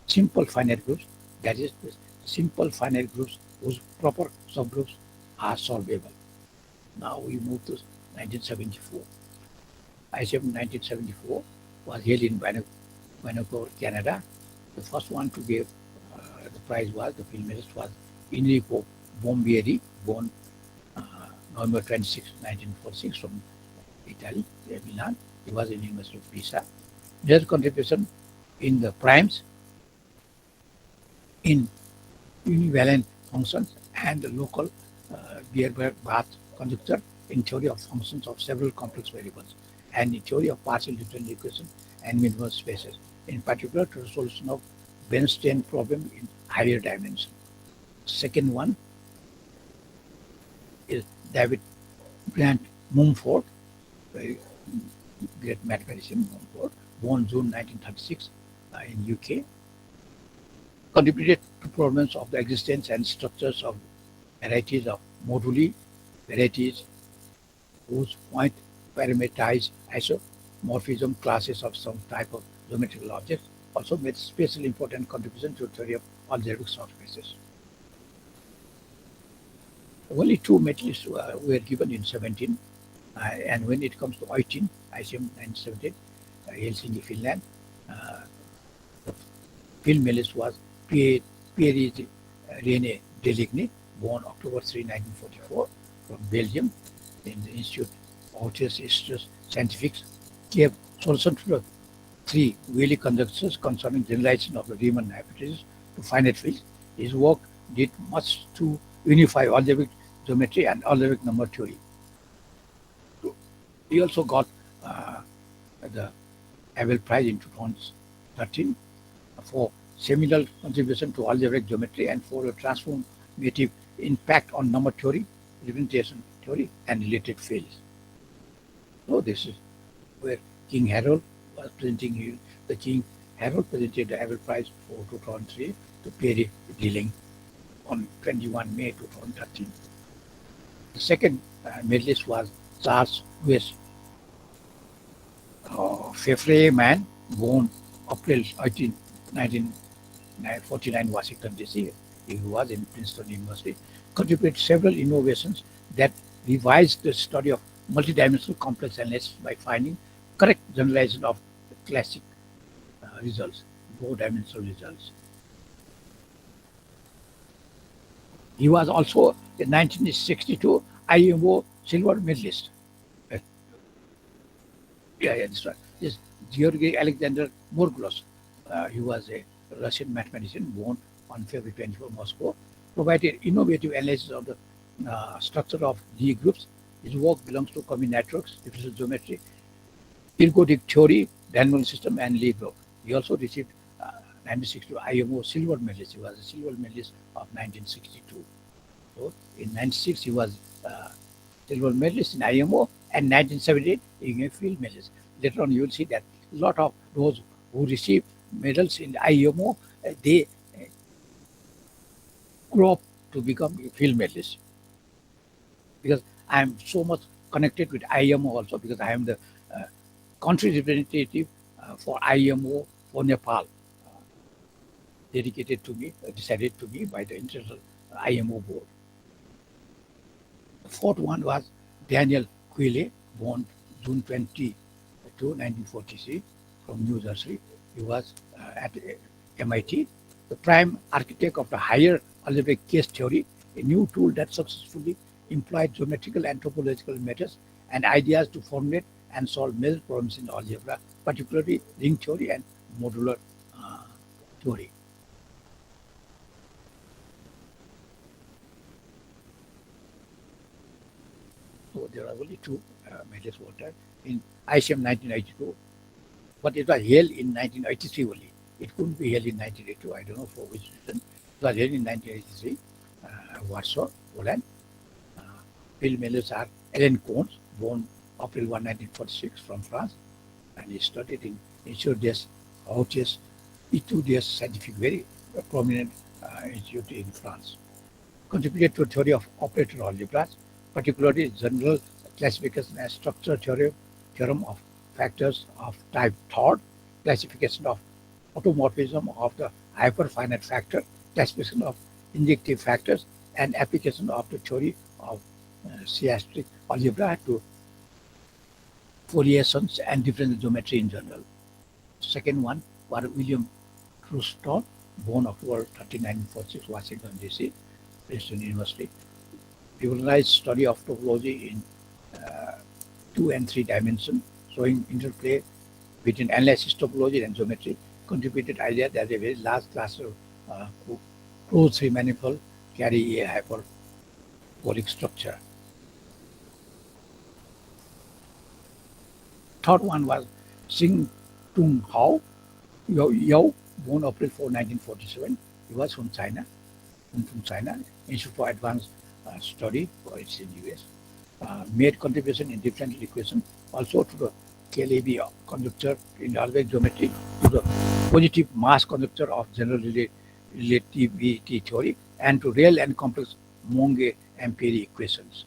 simple finite groups, that is, the simple finite groups whose proper subgroups are solvable. Now we move to 1974. ICM 1974 was held in Vancouver, Canada. The first one to give the prize was, the field medalist was Enrico Bombieri, born November 26, 1946, from Italy, Milan. He was in the University of Pisa. Their contribution in the primes, in univalent functions, and the local Bierberg-Bath conjecture in theory of functions of several complex variables, and in theory of partial differential equations and minimal spaces, in particular to the solution of Bernstein problem in higher dimension. Second one is David Grant Mumford, very great mathematician, Mumford, born June 1936 in UK, contributed to problems of the existence and structures of varieties of moduli varieties whose point parameterized isomorphism classes of some type of geometrical objects also made special important contribution to the theory of algebraic surfaces. Only two medalists were given in 17, and when it comes to 18, ICM 1917, Helsinki, Finland, uh, the field medalist was Pierre René Deligny, born October 3, 1944, from Belgium, in the Institute of Hautes Scientifiques, gave solution to the three Wheelie conjectures concerning generalization of the Riemann hypothesis to finite fields. His work did much to unify algebraic geometry and algebraic number theory. He also got uh, the Abel Prize in 2013 for seminal contribution to algebraic geometry and for a transformative impact on number theory, representation theory, and related fields. So this is where King Harold was presenting. The King Harold presented the Abel Prize for 2003 to Pierre Dealing on 21 May 2013. The second medalist was Charles West Friedman, born April 18, 1949, Washington, D.C. He was in Princeton University, contributed several innovations that revised the study of multidimensional complex analysis by finding correct generalization of the classic results, four-dimensional results. He was also a 1962 IMO silver medalist. Uh, yeah, that's right. This Georgy Alexander Morglos, he was a Russian mathematician born on February 24, Moscow, provided innovative analysis of the structure of G groups. His work belongs to combinatorics, differential geometry, ergodic theory, dynamical system, and Lie group. He also received 1962 IMO silver medalist. He was a silver medalist of 1962. So in 96 he was silver medalist in IMO, and 1978 he became field medalist. Later on you will see that a lot of those who received medals in IMO, they grow up to become field medalists. Because I am so much connected with IMO also, because I am the country representative for IMO for Nepal, dedicated to me, decided to me by the International IMO board. The fourth one was Daniel Quille, born June 22, 1943, from New Jersey. He was at MIT, the prime architect of the higher algebraic case theory, a new tool that successfully employed geometrical and topological methods and ideas to formulate and solve major problems in algebra, particularly ring theory and modular uh, theory. So there are only two medals voted in ICM 1982, but it was held in 1983 only. It couldn't be held in 1982. I don't know for which reason. It was held in 1983, Warsaw, Poland. Uh, Field medals are Ellen Kohns, born April 1, 1946, from France, and he studied in Institut des Hautes Études Scientifiques, very prominent institute in France. Contributed to theory of operator algebras, particularly general classification and structure theorem of factors of type third, classification of automorphism of the hyperfinite factor, classification of injective factors, and application of the theory of stochastic algebra to foliations and differential geometry in general. Second one was William Truston, born October 30, 1946, Washington, D.C., Princeton University. Revolutionized study of topology in uh, 2 and 3 dimensions, showing interplay between analysis topology and geometry, contributed idea that a very large class of closed three manifold carry a hyperbolic structure. Third one was Sing Tung Hao, Yao, born April 4, 1947. He was from China, Institute for Advanced Study, or it's in US. Made contribution in differential equation, also to the KLAB conductor in algebraic geometry, to the positive mass conductor of general relativity theory, and to real and complex Monge Ampere equations.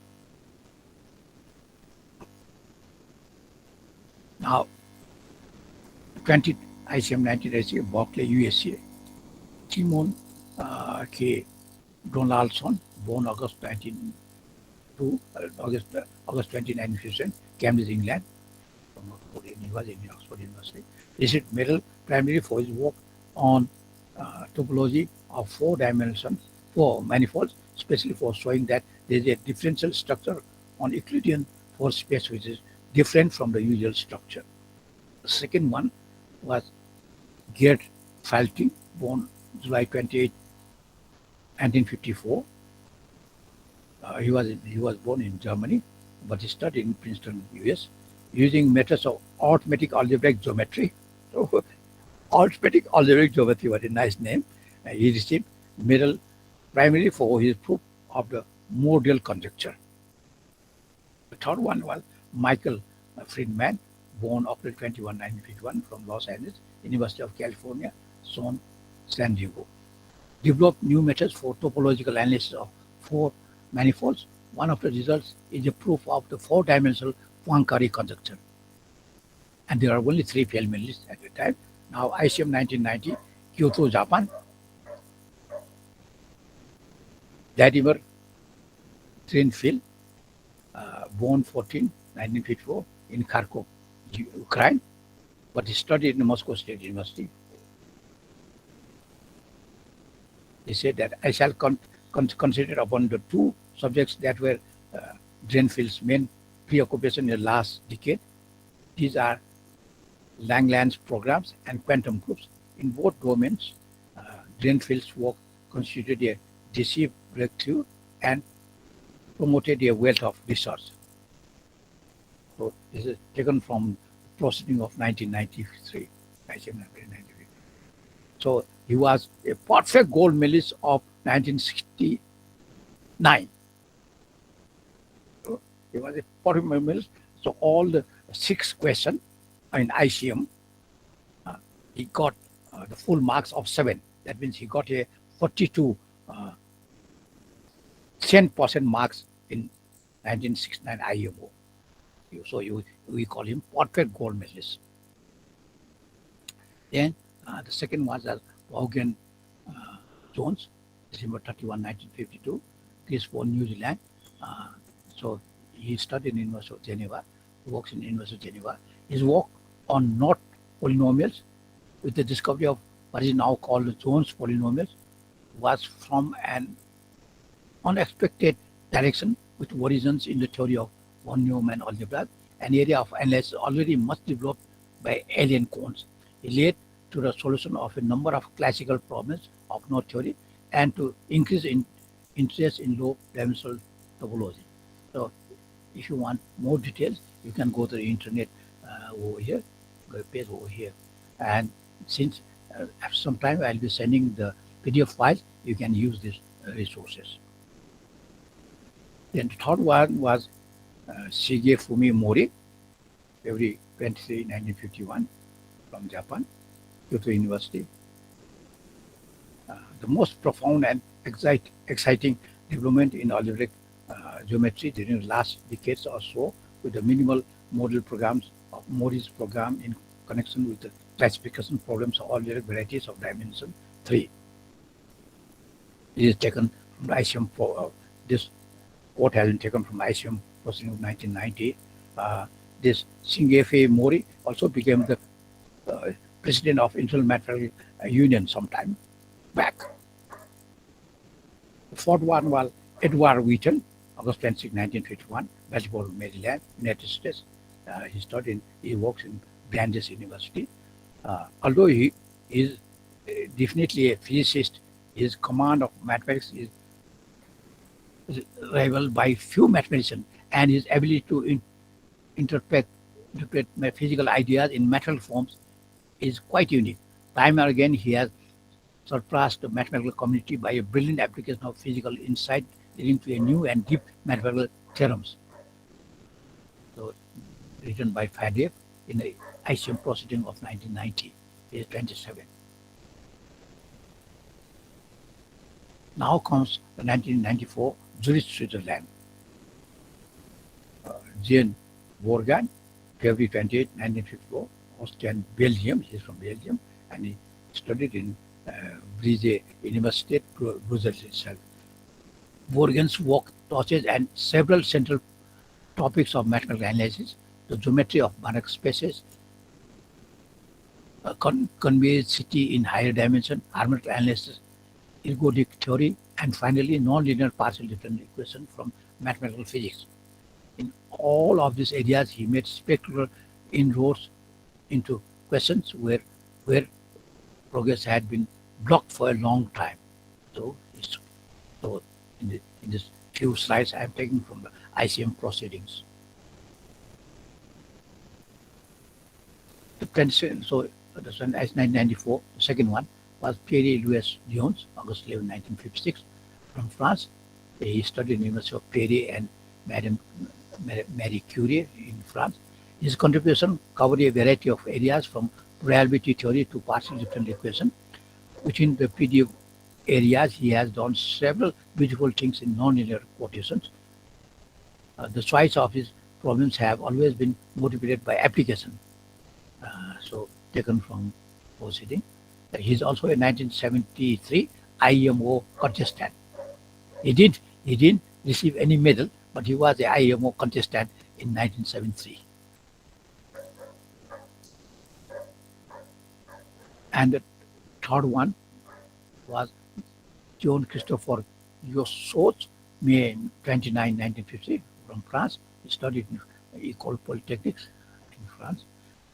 Now, 20 ICM 1980, Berkeley, USA. Timon K. Donaldson, born August 29, Cambridge, England, from Oxford University. Received medal primarily for his work on topology of four manifolds, especially for showing that there is a differential structure on Euclidean four space which is different from the usual structure. The second one was Gerd Falting, born July 28, 1954. He was born in Germany, but he studied in Princeton, US, using methods of arithmetic algebraic geometry. So, arithmetic algebraic geometry was a nice name. He received medal primarily for his proof of the modal conjecture. The third one was Michael Friedman, born April 21, 1951, from Los Angeles, University of California, San Diego. Developed new methods for topological analysis of four manifolds. One of the results is a proof of the four-dimensional Poincare conjecture. And there are only three failed medalists at the time. Now, ICM 1990, Kyoto, Japan. Vladimir Drinfil, born 1954, in Kharkov, Ukraine, but he studied in Moscow State University. He said that I shall consider upon the two subjects that were Drinfield's main preoccupation in the last decade. These are Langland's programs and quantum groups. In both domains, Drinfield's work constituted a decisive breakthrough and promoted a wealth of research. So this is taken from the proceeding of 1993. So he was a perfect gold medalist of 1969. So he was a perfect medalist. So all the 6 questions in ICM, he got the full marks of 7. That means he got a 42 10% marks in 1969 IMO. So we call him perfect gold medalist. Then the second was Vaughan Jones, December 31, 1952, Brisbane, New Zealand. So he studied in University of Geneva, works in University of Geneva. His work on knot polynomials with the discovery of what is now called the Jones polynomials was from an unexpected direction with origins in the theory of von Neumann algebra, an area of analysis already much developed by alien cones. It led to the solution of a number of classical problems of knot theory and to increase interest in low-dimensional topology. So if you want more details, you can go to the internet over here, go to page over here. And since after some time I'll be sending the PDF files, you can use these resources. Then the third one was Shigefumi Mori, February 23, 1951, from Japan, Kyoto University. The most profound and exciting development in algebraic geometry during the last decades or so, with the minimal model programs of Mori's program in connection with the classification problems of algebraic varieties of dimension 3. It is taken from the ICM. This quote has been taken from ICM proceeding of 1990. This Shigefumi Mori also became the president of International Mathematical Union sometime back. The fourth one was Eduardo, August 26, 1951, Baltimore, Maryland, United States. He works in Brandeis University. Although he is definitely a physicist, his command of mathematics is rivaled by few mathematicians, and his ability to interpret physical ideas in mathematical forms is quite unique. Time and again, he has surpassed the mathematical community by a brilliant application of physical insight leading to a new and deep mathematical theorems. So, written by Faddeev in the ICM proceeding of 1990, page 27. Now comes the 1994 Zurich, Switzerland. Jean Borgan, February 28, 1954, Austrian Belgium. He's from Belgium, and he studied in uh, Bruges University, Brussels itself. Borgen's work touches and several central topics of mathematical analysis, the geometry of Banach spaces, convexity in higher dimension, harmonic analysis, ergodic theory, and finally nonlinear partial differential equation from mathematical physics. In all of these areas, he made spectacular inroads into questions where progress had been blocked for a long time. So, so in this few slides, I am taking from the ICM proceedings. The president, so that's 1994. The second one was Pierre Louis Jones, August 11, 1956, from France. He studied in the University of Paris and Madame Marie Curie in France. His contribution covered a variety of areas from probability theory to partial differential equation. Within the PDF areas, he has done several beautiful things in nonlinear quotations. The choice of his problems have always been motivated by application. So taken from proceeding. He is also a 1973 IMO contestant. He didn't receive any medal, but he was a IMO contestant in 1973. And the third one was John Christopher Yossot, May 29, 1950, from France. He studied in École Polytechnique in France.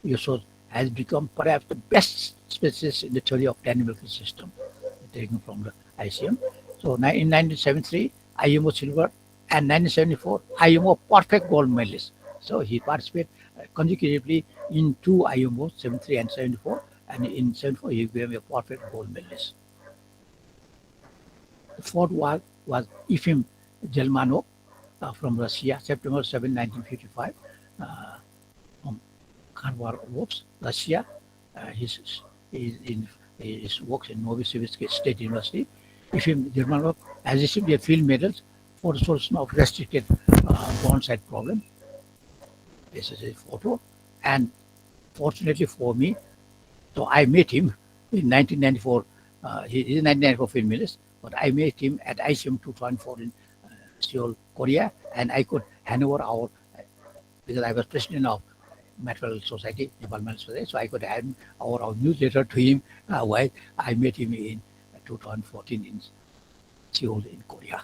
Yossot has become perhaps the best specialist in the theory of dynamical system, taken from the ICM. So in 1973, IMO silver, and 1974, IMO perfect gold medalist. So he participated consecutively in two IMOs, 73 and 74, and in 74 he became a perfect gold medalist. The fourth was Efim Zelmanov from Russia, September 7, 1955, from Kharkov, Russia. His works in Novosibirsk State University. Efim Zelmanov has received a field medal for the solution of restricted bond-side problem. This is a photo, and fortunately for me, so I met him in 1994. He is a 1994 field medalist, but I met him at ICM 2004 in Seoul, Korea, and I could hand over because I was president of Mathematical Society, Nepal Mathematical Society, so I could hand over our newsletter to him while I met him in 2014 in Seoul in Korea.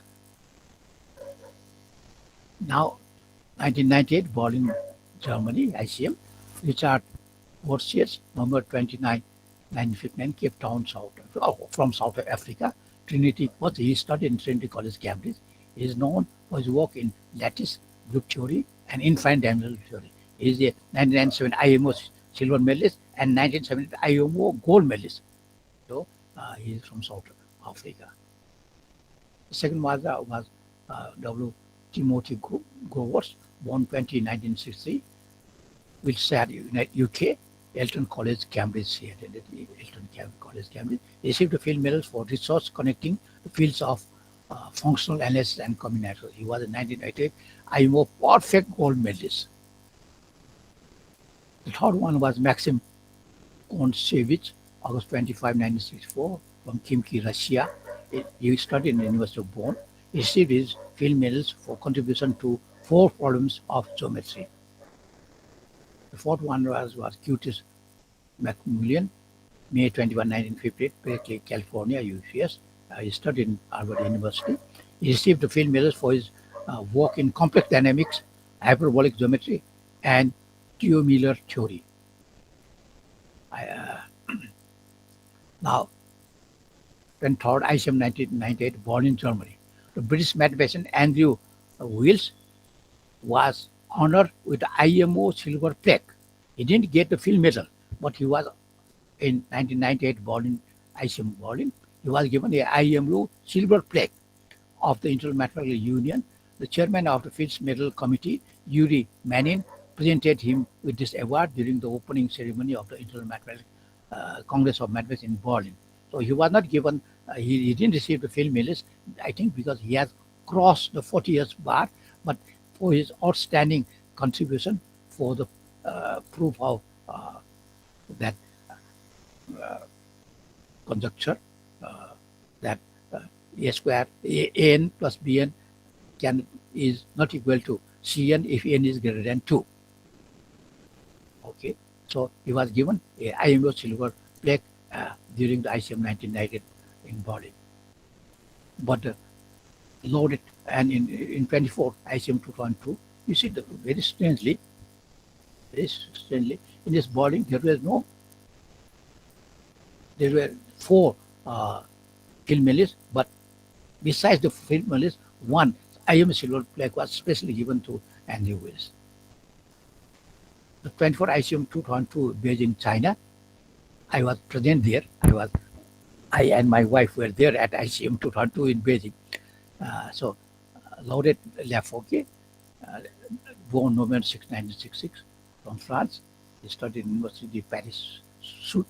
Now, 1998, Berlin, Germany, ICM. Richard Borsiers, November 29, 1959, Cape Town, from South Africa. He studied in Trinity College, Cambridge. He is known for his work in lattice group theory and infinite dimensional theory. He is a 1997 IMO silver medalist and 1970 IMO gold medalist. So he is from South Africa. The second was W. Timothy Grovers, born 1960, Wiltshire, UK, Elton College, Cambridge. He attended Elton College, Cambridge. He received a field medal for research connecting the fields of functional analysis and combinatorics. He was in 1988 IMO perfect gold medalist. The third one was Maxim Chizhov, August 25, 1964, from Khimki, Russia. He studied in the University of Bonn. He received his field medals for contribution to 4 problems of geometry. The fourth one was Curtis Macmillan, May 21, 1958, Berkeley, California, US. He studied in Harvard University. He received the field medals for his work in complex dynamics, hyperbolic geometry, and Thue-Miller theory. Now, then third, ICM 1998, born in Germany. The British mathematician Andrew Wiles was honored with the IMO silver plaque. He didn't get the field medal, but he was in 1998 born in ICM Berlin. He was given a IMO silver plaque of the International Mathematical Union. The chairman of the Fields Medal Committee, Yuri Manin, presented him with this award during the opening ceremony of the International Mathematical Congress of Mathematics in Berlin. So he was not given, he didn't receive the field medals, I think because he has crossed the 40 years bar, but for his outstanding contribution for the proof of that conjecture, uh, that a square an plus bn can is not equal to cn if n is greater than 2. Okay, so he was given a IMO silver plaque during the ICM 1998 in Berlin, but loaded and in 24 ICM 2002, you see the very strangely in this Berlin there were four field medalists, but besides the field medalist, one IM silver plaque was specially given to Andrew Wills. The 24 ICM 2002 Beijing, China, I was present there. I and my wife were there at ICM 2002 in Beijing. So, Laureate Lafourcade, uh, born November 6, 1966, from France. He studied in University of Paris,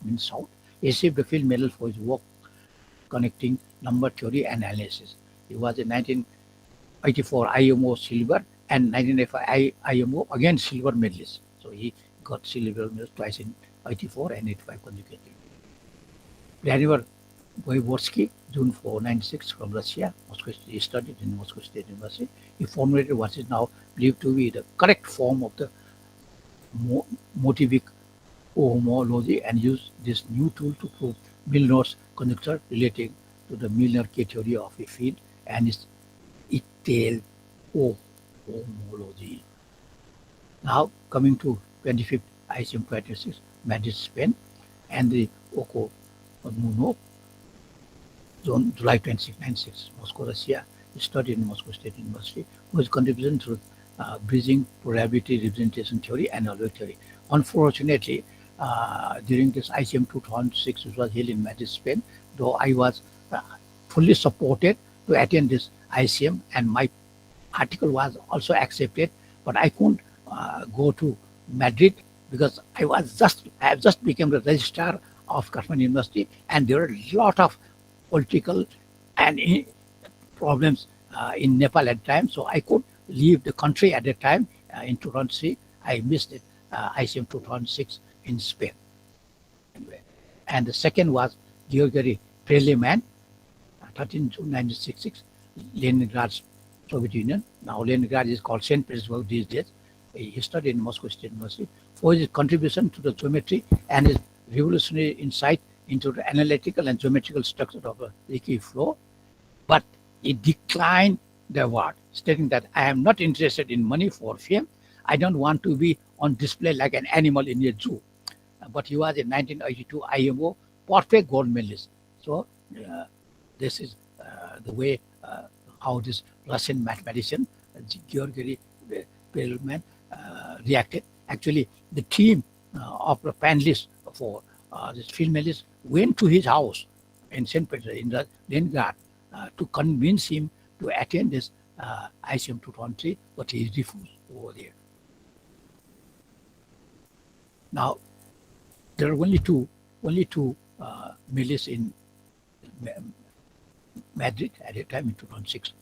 in South. He received the field medal for his work connecting number theory and analysis. He was in 1984 IMO silver and 1985 IMO again silver medalist. So he got silver medals twice in 84 and 85 consecutively. Vladimir Voevodsky, June 4, 96, from Russia. Moscow, he studied in Moscow State University. He formulated what is now believed to be the correct form of the motivic homology and used this new tool to prove Milnor's conjecture relating to the Milnor-K theory of a field and its etail homology. Now coming to 25th ICM 26, Madrid, Spain, and the Oko Muno, July 26, 96, Moscow, Russia. He studied in Moscow State University, whose contribution to bridging probability representation theory and alloy theory. Unfortunately, during this ICM 2006, which was held in Madrid, Spain, though I was fully supported to attend this ICM and my article was also accepted, but I couldn't go to Madrid because I have just become the registrar of Kathmandu University, and there were a lot of political and problems in Nepal at the time, so I could leave the country at the time. In 2003, I missed it, ICM 2006 in Spain. Anyway. And the second was Georgy Friedman, 13 June 1966, Leningrad, Soviet Union. Now Leningrad is called St. Petersburg these days. He studied in Moscow State University for his contribution to the geometry and his revolutionary insight into the analytical and geometrical structure of a leaky flow. But he declined the award, stating that I am not interested in money for fame. I don't want to be on display like an animal in a zoo. But he was in 1982 IMO perfect gold medalist. So this is the way how this Russian mathematician Georgy Friedman reacted. Actually, the team of the panelists for this field medalist went to his house in St. Petersburg, in the Leningrad, to convince him to attend this ICM 2003, but he refused over there. Now, there are only two medalists in Madrid at a time in 2006.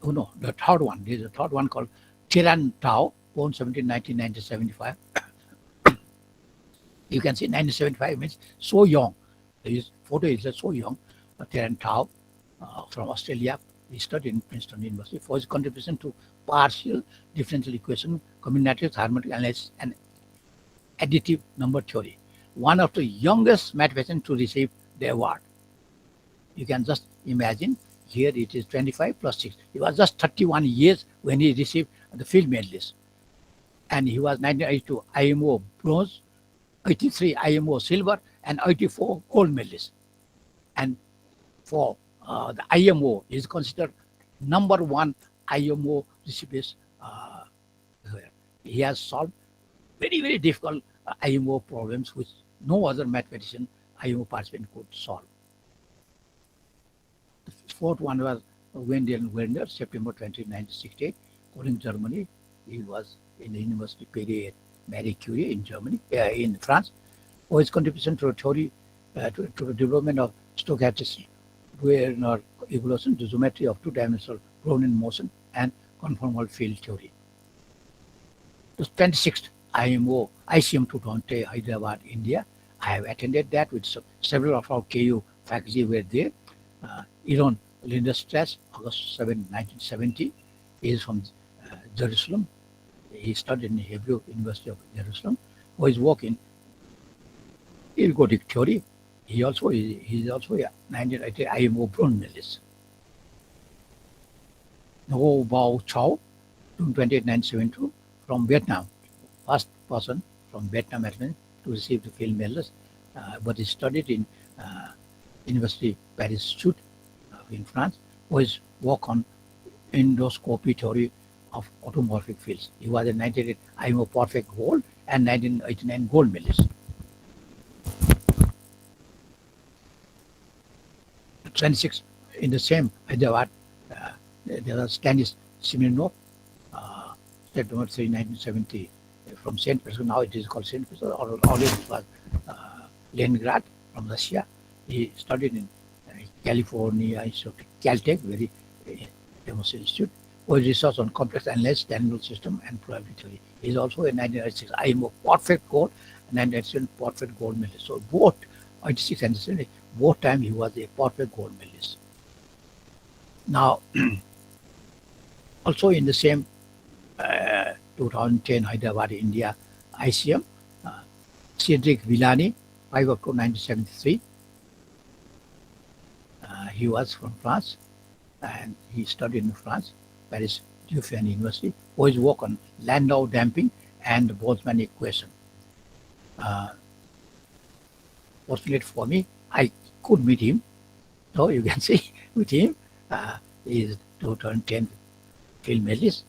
Oh no, the third one. There's a third one called Tiran Tao, born 17, 1975. You can see 1975 means so young. His photo is so young. Tiran Tao from Australia. He studied in Princeton University for his contribution to partial differential equation, combinatorics, harmonic analysis, and additive number theory. One of the youngest mathematicians to receive the award. You can just imagine, here it is 25 plus 6. He was just 31 years when he received the field medalist. And he was 1982 IMO bronze, 83 IMO silver, and 84 gold medalist. And for the IMO is considered number one IMO recipient. He has solved very, very difficult IMO problems which no other mathematician IMO participant could solve. The fourth one was Wendell Werner, September 20, 1968, in Germany. He was in the University Marie Curie in Germany, in France, for his contribution to a theory to the development of stochastic Werner evolution, the geometry of two-dimensional Brownian motion, and conformal field theory. The 26th IMO, ICM 2020 Hyderabad, India. I have attended that with several of our KU faculty were there. Elon Lindstress, August 7, 1970, is from Jerusalem. He studied in Hebrew University of Jerusalem. Who is working ergodic theory. He is also a 1980 IMO bronze medalist. Ngo Bao Chao, June 28, 1972, from Vietnam. First person from Vietnam to receive the field medalist, but he studied in University Paris Sud in France, who is work on endoscopy theory of automorphic fields. He was a 1988 IMO perfect gold and 1989 gold medalist. 26 in the same Hyderabad, there was Stanis Smirnov, September 3, 1970, from St. Petersburg. Now it is called St. Petersburg, or earlier it was Leningrad from Russia. He studied in California Institute, Caltech, very famous institute, with research on complex analysis, dynamical system, and probability theory. He is also a 1986 IMO perfect gold and 1987 perfect gold medalist. So both 86 and 70, both time he was a perfect gold medalist. Now, also in the same 2010 Hyderabad, India, ICM, Cedric Villani, 5 October 1973. He was from France and he studied in France, Paris Dauphine University, who his work on Landau damping and the Boltzmann equation. Fortunate for me, I could meet him. So you can see with him, he is 2010 field medalist,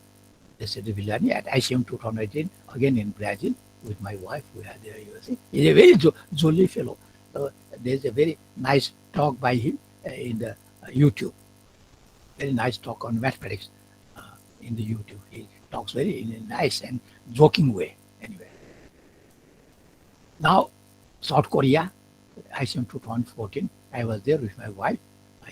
Cedric Villani, at ICM 2018, again in Brazil with my wife. We are there, you see. He's a very jolly fellow. So there's a very nice talk by him in the YouTube. Very nice talk on mathematics in the YouTube. He talks very in a nice and joking way. Anyway. Now, South Korea, ICM 2014. I was there with my wife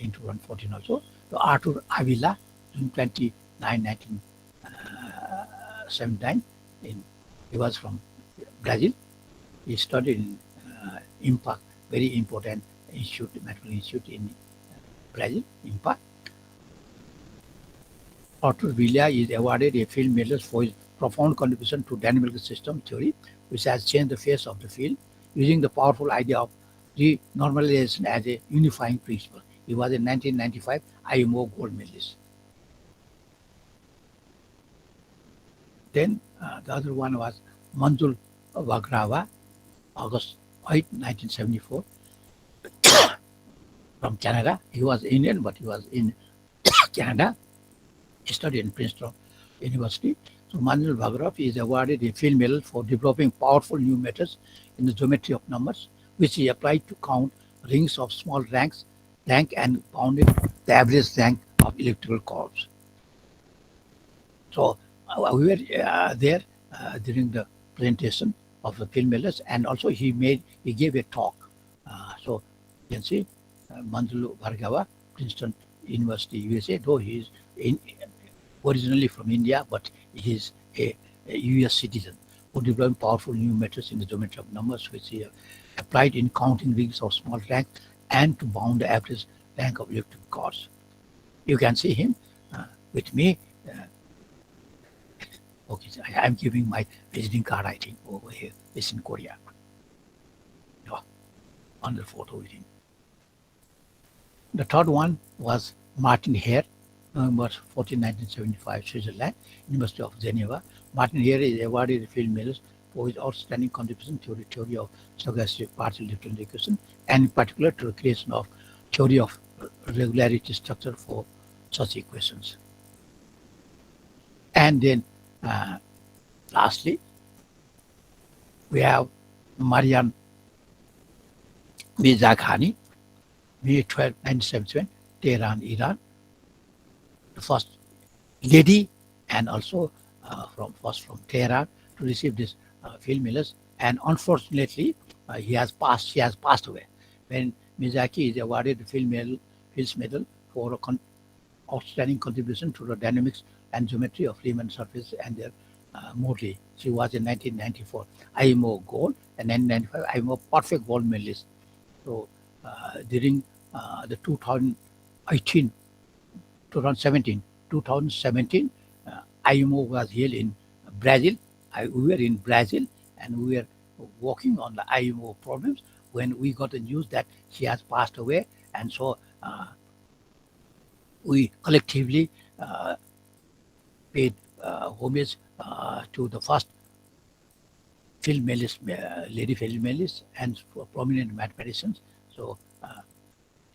in 2014 also. So Arthur Avila, June 29, 1979. He was from Brazil. He studied in IMPA, very important institute, mathematical institute in Brazil, IMPA. Arthur Villa is awarded a field medal for his profound contribution to dynamical system theory, which has changed the face of the field, using the powerful idea of renormalization as a unifying principle. He was a 1995 IMO gold medalist. Then the other one was Manjul Vagrava, August 8, 1974, from Canada. He was Indian, but he was in Canada. He studied in Princeton University. So Manjul Vagrava is awarded a field medal for developing powerful new methods in the geometry of numbers, which he applied to count rings of small rank and bounded the average rank of electrical curves. So we were there during the presentation of the field medals, and also he gave a talk. So you can see Manjulu Bhargava, Princeton University, USA, though he is originally from India, but he is a US citizen who developed powerful new methods in the geometry of numbers, which he applied in counting rings of small rank and to bound the average rank of electric curves. You can see him with me. Okay, I'm giving my visiting card, I think, over here. It's in Korea. Yeah, on the photo with him. The third one was Martin Hare, November 14, 1975, Switzerland, University of Geneva. Martin Hare is awarded the field medal for his outstanding contribution to the theory of stochastic partial differential equation, and in particular to the creation of theory of regularity structure for such equations. And then lastly, we have Mariam Mirzakhani, May 12, 1977, Tehran, Iran. The first lady, and also from Tehran to receive this field medals. And unfortunately, she has passed away. When Mizaki is awarded the Fields Medal for outstanding contribution to the dynamics and geometry of Riemann surfaces and their Murli. She was in 1994 IMO gold and 1995 IMO perfect gold medalist. So during the 2018, 2017, 2017, IMO was held in Brazil. We were in Brazil and we were working on the IMO problems when we got the news that she has passed away. And so we collectively uh, paid homage to the first female lady female and prominent mathematicians. So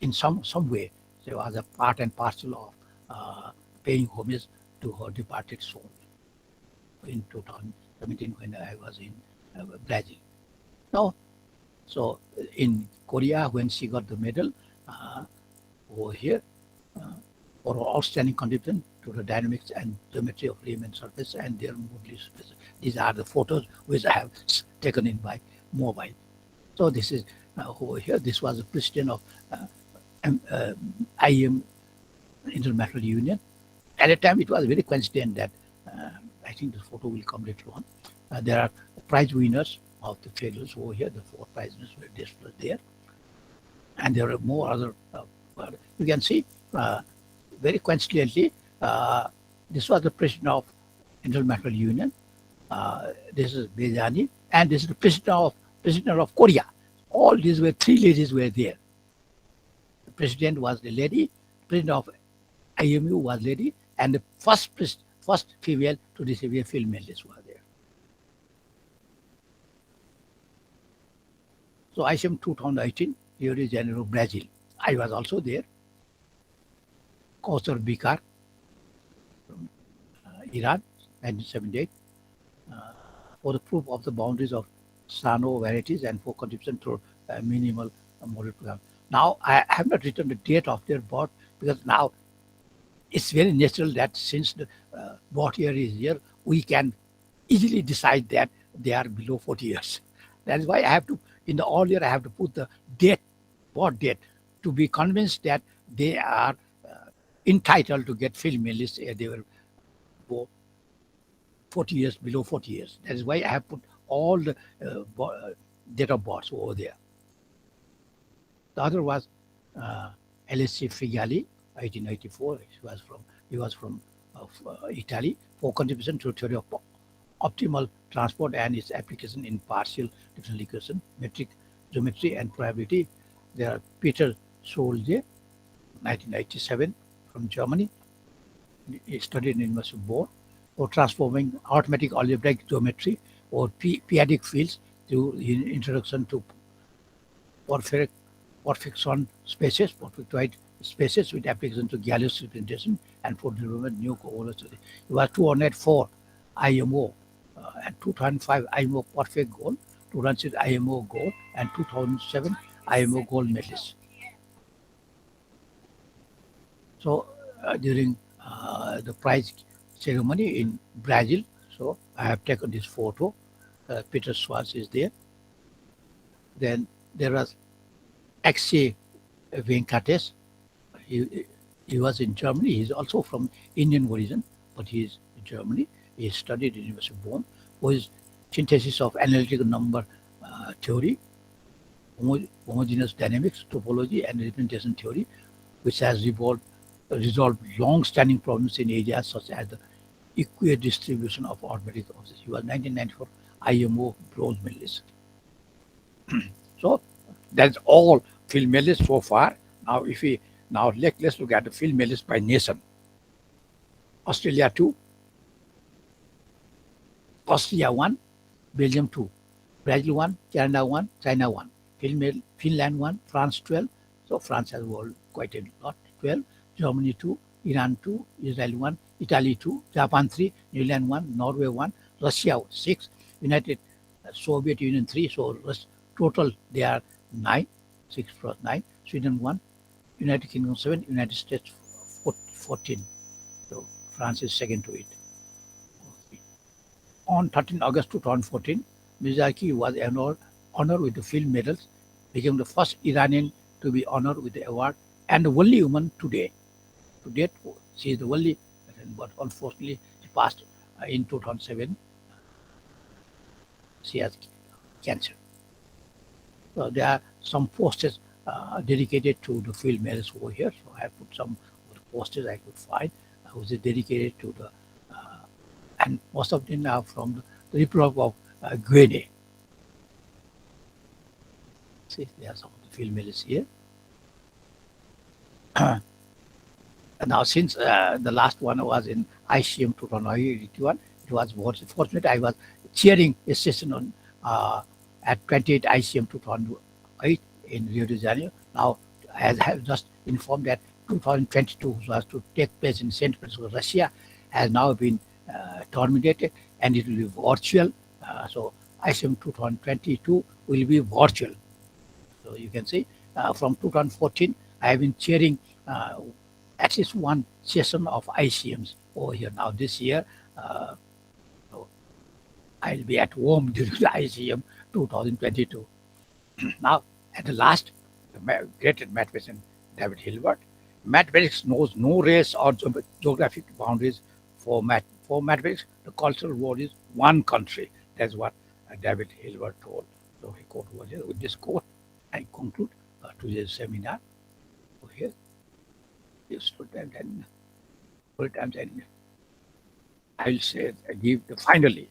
in some way, there was a part and parcel of paying homage to her departed soul in 2017 when I was in Brazil. Now, so in Korea, when she got the medal uh, over here uh, for her outstanding contribution to the dynamics and geometry of Riemann surface and their movable space. These are the photos which I have taken in by mobile. So this is over here. This was the president of IM, International Union. At the time, it was very coincident that I think the photo will come later on. There are prize winners of the fellows over here. The four prize winners were displayed there, and there are more other. You can see very coincidentally, this was the president of International Union. This is Bejani, and this is the president of Korea. All these were three ladies were there. The president was the lady, president of IMU was lady, and the first female to receive a film medalist was there. So ICM 2018, Rio de Janeiro, Brazil. I was also there. Kausar Bikar from Iran, 1978, for the proof of the boundaries of Sano varieties and for contribution to minimal model program. Now, I have not written the date of their birth because now it's very natural that since the birth year is here, we can easily decide that they are below 40 years. That is why I have to, in the earlier, I have to put the date, birth date, to be convinced that they are entitled to get film medalists. They were 40 years, below 40 years. That is why I have put all the date of birth over there. The other was LSC Frigali, 1884. He was from Italy for contribution to theory of optimal transport and its application in partial differential equation, metric geometry and probability. There are Peter Solje, 1997 from Germany. He studied in University of Bonn for transforming arithmetic algebraic geometry or p-adic fields through introduction to perfection spaces, perfectoid spaces with application to Gaussian representation and for development new cohorts. It was 204 IMO and 2005 IMO perfect goal, 2006 IMO gold, and 2007 IMO gold medalist. So during the prize ceremony in Brazil, so I have taken this photo. Peter Schwarz is there. Then there was X.A. Venkatesh. He was in Germany. He's also from Indian origin, but he is in Germany. He studied in University of Bonn for his synthesis of analytical number theory, homogeneous dynamics, topology, and representation theory, which has resolved long-standing problems in areas such as the equidistribution of arithmetic objects. He was 1994 IMO bronze medalist. So that's all film medalists so far. Now, let's look at the film medalists by nation. Australia 2, Austria 1, Belgium 2, Brazil 1, Canada 1, China 1, Finland 1, France 12. So France has won quite a lot, 12. Germany 2, Iran 2, Israel 1, Italy 2, Japan 3, New Zealand 1, Norway 1, Russia 6, United Soviet Union 3. So total they are 9, 6 plus 9. Sweden 1, United Kingdom 7, United States 14. So France is second to it. On 13 August 2014, Mizaki was honored with the film medals, became the first Iranian to be honored with the award and the only woman today. To date, she is the only, but unfortunately she passed in 2007 She has cancer. So there are some posters dedicated to the field males over here. So I have put some of the posters I could find, which is dedicated to the, and most of them are from the Republic of Guinea. See, there are some of the field males here. Now, since the last one was in ICM 2081, it was fortunate I was chairing a session on at 28 ICM 2008 in Rio de Janeiro. Now, as I have just informed that 2022 was to take place in St. Petersburg, Russia, has now been terminated and it will be virtual. So ICM 2022 will be virtual. So you can see from 2014, I have been chairing at least one session of ICMs over here. Now this year, so I'll be at home during the ICM 2022. Now, at the last, the great mathematician David Hilbert, mathematics knows no race or geographic boundaries for math. For mathematics, the cultural world is one country. That's what David Hilbert told. So he quote over here. With this quote, I conclude today's seminar over here. Student and times and I'll say give the finally.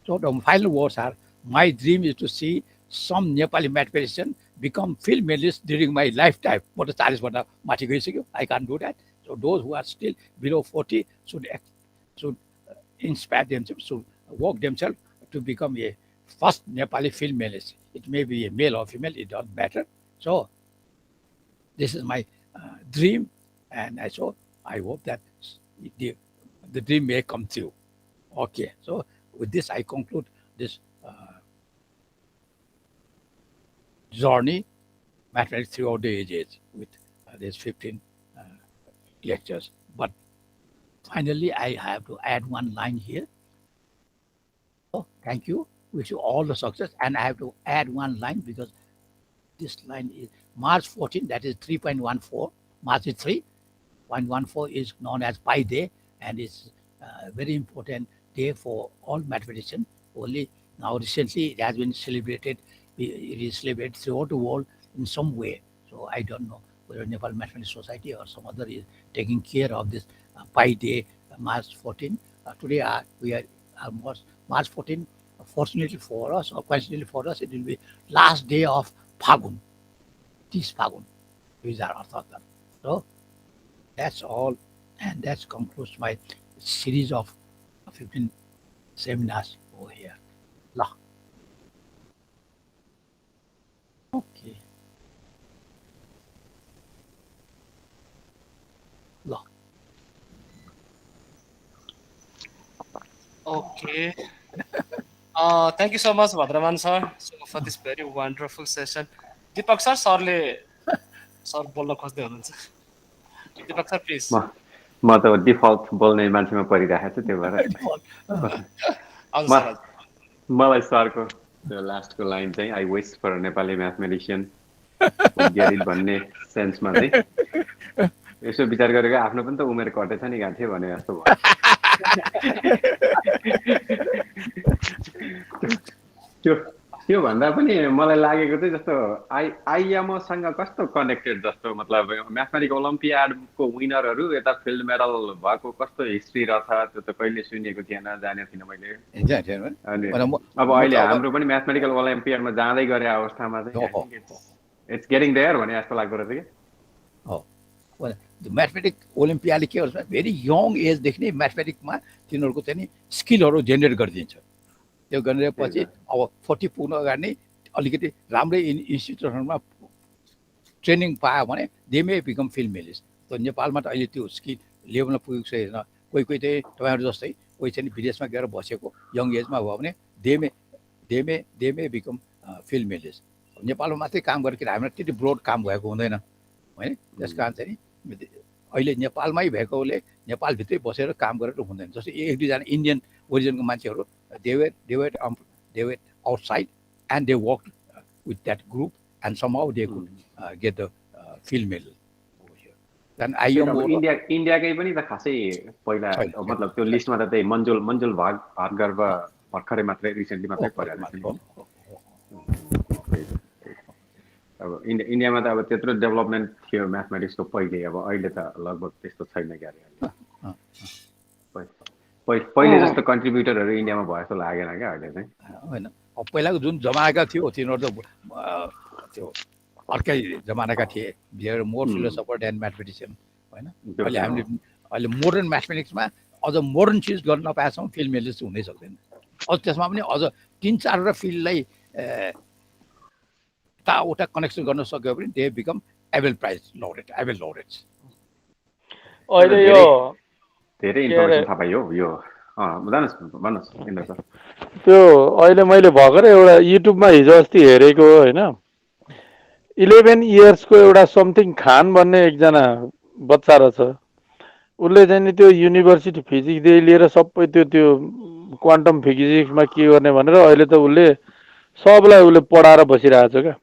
So the final words are: my dream is to see some Nepali mathematician become field medalist during my lifetime. म त 40 भन्दा माथि गइसक्यो. I can't do that. So those who are still below 40 should inspire themselves, should work themselves to become a first Nepali field medalist. It may be a male or female, it doesn't matter. So this is my dream, and I hope that the dream may come true. Okay, so with this I conclude this journey, mathematics throughout the ages, with these 15 lectures. But finally, I have to add one line here. Oh, thank you. Wish you all the success. And I have to add one line because this line is March 14, that is 3.14. March 3.14 is known as Pi Day, and it's a very important day for all mathematicians. Only now recently it has been celebrated. It is celebrated throughout the world in some way. So I don't know whether Nepal Mathematics Society or some other is taking care of this Pi Day, March 14. Today we are almost March 14. Fortunately for us, or coincidentally for us, it will be last day of Phagun. This Phagun. These are Arthata. So that's all, and that concludes my series of 15 seminars over here. Lah. Okay. Lah. Okay. Thank you so much, Bhadra Man sir, so for this very wonderful session. Deepak sir, sir बोल्न खोज्दै हुनुहुन्छ. Deepak sir, please. म त default बोल्ने मान्छेमा परिरहेको छु, त्यही भएर हजुर सर. मलाई सरको त्यो लास्टको लाइन चाहिँ I wish for Nepali mathematician get it भन्ने सेन्समा चाहिँ यसो विचार गरेको आफ्नो पनि त उमेर कटेछ नि गाँठे भने जस्तो भयो. त्यो भन्दा पनि मलाई लागेको चाहिँ जस्तो आइएमओसँग कस्तो कनेक्टेड जस्तो, मतलब म्याथमेटिक ओलम्पियाडको विनरहरू यता फिल्ड मेडल भएको कस्तो हिस्ट्री रहेछ, त्यो त कहिले सुनेको थिएन, जानेको थिइनँ मैले. अनि अब अहिले हाम्रो पनि म्याथमेटिकल ओलम्पियाडमा जाँदै गरे अवस्थामा चाहिँ इट्स गेटिङ देयर भने जस्तो लाग्दो रहेछ कि. म्याथमेटिक ओलम्पियाडले के भन्छ, भेरी यङ एजदेखि नै म्याथमेटिकमा तिनीहरूको चाहिँ नि स्किलहरू जेनेरेट गरिदिन्छ. त्यो गरेपछि अब 40 पुग्न अगाडि नै अलिकति राम्रै इन्स्टिट्युसनमा ट्रेनिङ पायो भने दे मे बिकम फिल्ड मेडलिस्ट. त नेपालमा त अहिले त्यो स्किल लेभलमा पुगेको छैन. कोही कोही चाहिँ तपाईँहरू जस्तै कोही चाहिँ विदेशमा गएर बसेको यङ एजमा भयो भने दे मे बिकम फिल्ड मेडलिस्ट. नेपालमा मात्रै काम गरेर हामीलाई त्यति ब्रोड काम भएको हुँदैन होइन. त्यस कारण चाहिँ अहिले नेपालमै भएकोले नेपालभित्रै बसेर काम गरेर हुँदैन. जस्तै एक दुईजना इन्डियन ओरिजिनको मान्छेहरू they were outside and they worked with that group and somehow they could get the field medal over here. Then इन्डियाकै पनि त खासै पहिला मतलब त्यो लिस्टमा त त्यही मन्जुल भागर्भ भर्खरै मात्रै रिसेन्टली मात्रै पढाएको छु नि त्यही त। अब इन्डियामा त अब त्यत्रो डेभलपमेन्ट थियो म्याथमेटिक्सको पहिले, अब अहिले त लगभग त्यस्तो छैन क्यारे। पहिले जस्तो कन्ट्रिब्युटरहरू इन्डियामा भयो जस्तो लागेन क्या अहिले चाहिँ। होइन पहिलाको जुन जमानाका थियो तिनीहरू त त्यो अर्कै जमानाका थिए, there more philosopher than mathematician होइन। अहिले हामीले अहिले मोडर्न म्याथमेटिक्समा अझ मोडर्न चिज गर्न नपाएछौँ, फिल्ड मेजर्स हुनै सक्दैन। अझ त्यसमा पनि अझ 3-4 फिल्डलाई यताउता कनेक्सन गर्न सक्यो भने they become Abel prize laureate, Abel laureates. अहिले यो धेरै इन्फर्मेसन थाहा पाइयो यो। भन्नुहोस् इन्द्र सर। त्यो अहिले मैले भर्खरै एउटा युट्युबमा हिजो अस्ति हेरेको होइन, 11 इयर्सको एउटा समथिङ खान भन्ने एकजना बच्चा रहेछ, उसले चाहिँ नि त्यो युनिभर्सिटी फिजिक्सदेखि लिएर सबै त्यो क्वान्टम फिजिक्समा के गर्ने भनेर अहिले त उसले सबलाई उसले पढाएर बसिरहेको छ क्या।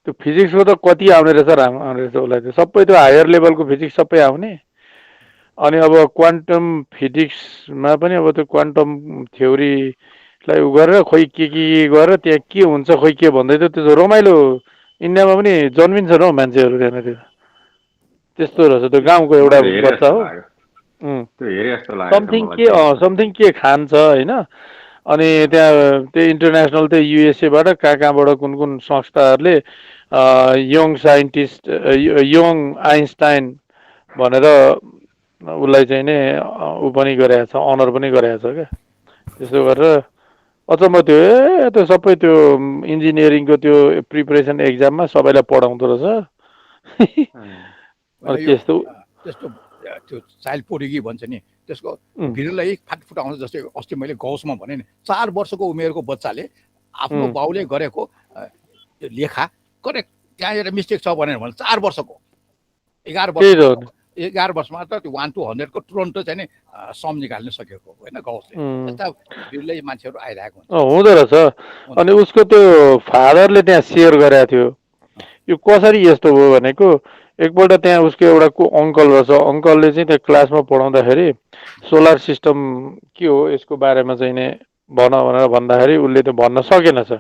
त्यो फिजिक्सको त कति आउने रहेछ, राम्रो आउने रहेछ उसलाई, त्यो सबै त्यो हायर लेभलको फिजिक्स सबै आउने। अनि अब क्वान्टम फिजिक्समा पनि अब त्यो क्वान्टम थ्योरीलाई उ गरेर खोइ के गरेर त्यहाँ के हुन्छ खोइ के भन्दै थियो, त्यो रमाइलो। इन्डियामा पनि जन्मिन्छ न हौ मान्छेहरू त्यहाँनिर, त्यस्तो रहेछ। त्यो गाउँको एउटा बच्चा हो, समथिङ के खान्छ होइन। अनि त्यहाँ त्यो इन्टरनेसनल त्यो युएसएबाट कहाँबाट कुन संस्थाहरूले यङ साइन्टिस्ट यङ आइन्स्टाइन भनेर उसलाई चाहिँ नि ऊ पनि गरेको छ, अनर पनि गरेको छ क्या। त्यसो गरेर अचम्म त्यो त्यो सबै त्यो इन्जिनियरिङको त्यो प्रिपरेसन एक्जाममा सबैलाई पढाउँदो रहेछ। त्यस्तो त्यो चाइल्ड पोडिगी भन्छ नि, त्यसको भिडलाई फाटफुट आउँछ। जस्तै अस्ति मैले गौसमा भने नि, 4 वर्षको उमेरको बच्चाले आफ्नो बाउले गरेको लेखा करेक्ट त्यहाँ एउटा मिस्टेक छ भनेर भन्छ। 4 वर्षको 11 वर्षमा त त्यो 1 to 100 को तुरन्त चाहिँ नि सम निकाल्न सकेको होइन गौसले। त्यस्ता भिडलाई मान्छेहरू आइरहेको हुन्छ, हुँदो रहेछ। अनि उसको त्यो फादरले त्यहाँ सेयर गरेको थियो, यो कसरी यस्तो भयो भनेको, एकपल्ट त्यहाँ उसको एउटा अङ्कल रहेछ, अङ्कलले चाहिँ त्यहाँ क्लासमा पढाउँदाखेरि सोलर सिस्टम के हो यसको बारेमा चाहिँ नि भन भनेर भन्दाखेरि उसले त भन्न सकेनछ।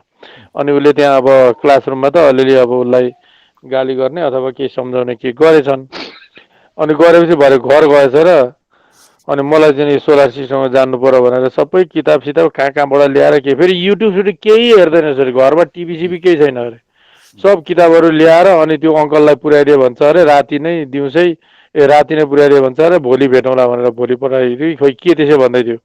अनि उसले त्यहाँ अब क्लासरुममा त अलिअलि अब उसलाई गाली गर्ने अथवा केही सम्झाउने के गरेछन्। अनि गरेपछि भरे घर गएछ र अनि मलाई चाहिँ सोलर सिस्टममा जान्नु पर्यो भनेर सबै किताब सिताब कहाँबाट ल्याएर के, फेरि युट्युब सुट्युब केही हेर्दैन अरे, घरमा टिभी सिभी केही छैन अरे, सब किताबहरू ल्याएर अनि त्यो अङ्कललाई पुर्याइदियो भन्छ अरे। राति नै दिउँसै राति नै पुर्याइदियो भन्छ अरे, भोलि भेटौँला भनेर भोलि पठाइदियो खोइ के त्यसो भन्दै थियो।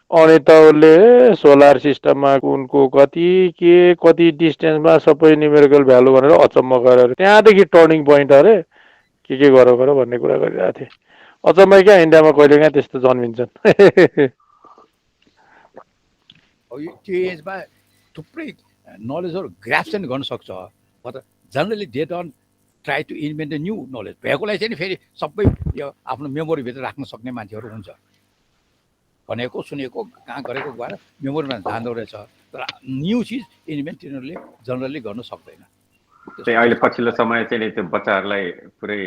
अनि त उसले सोलर सिस्टममा कुनको कति डिस्टेन्समा सबै न्युमेरिकल भ्यालु भनेर अचम्म गरेर त्यहाँदेखि टर्निङ पोइन्ट अरे के गर भन्ने कुरा गरिरहेको थिएँ। अचम्मै क्या, इन्डियामा कहिले कहाँ त्यस्तो जन्मिन्छन्। त्यो एजमा थुप्रै नलेजहरू ग्राफ चाहिँ गर्न सक्छ, but generally they don't try to invent the new knowledge. भएकोलाई चाहिँ नि फेरि सबै यो आफ्नो मेमोरीभित्र राख्न सक्ने मान्छेहरू हुन्छ। भनेको सुनेको कहाँ गरेको गएर मेमोरीमा जाँदो रहेछ, तर न्यू चिज इन्भेन्ट तिनीहरूले जनरली गर्न सक्दैन। त्यही अहिले पछिल्लो समय चाहिँ त्यो बच्चाहरूलाई पुरै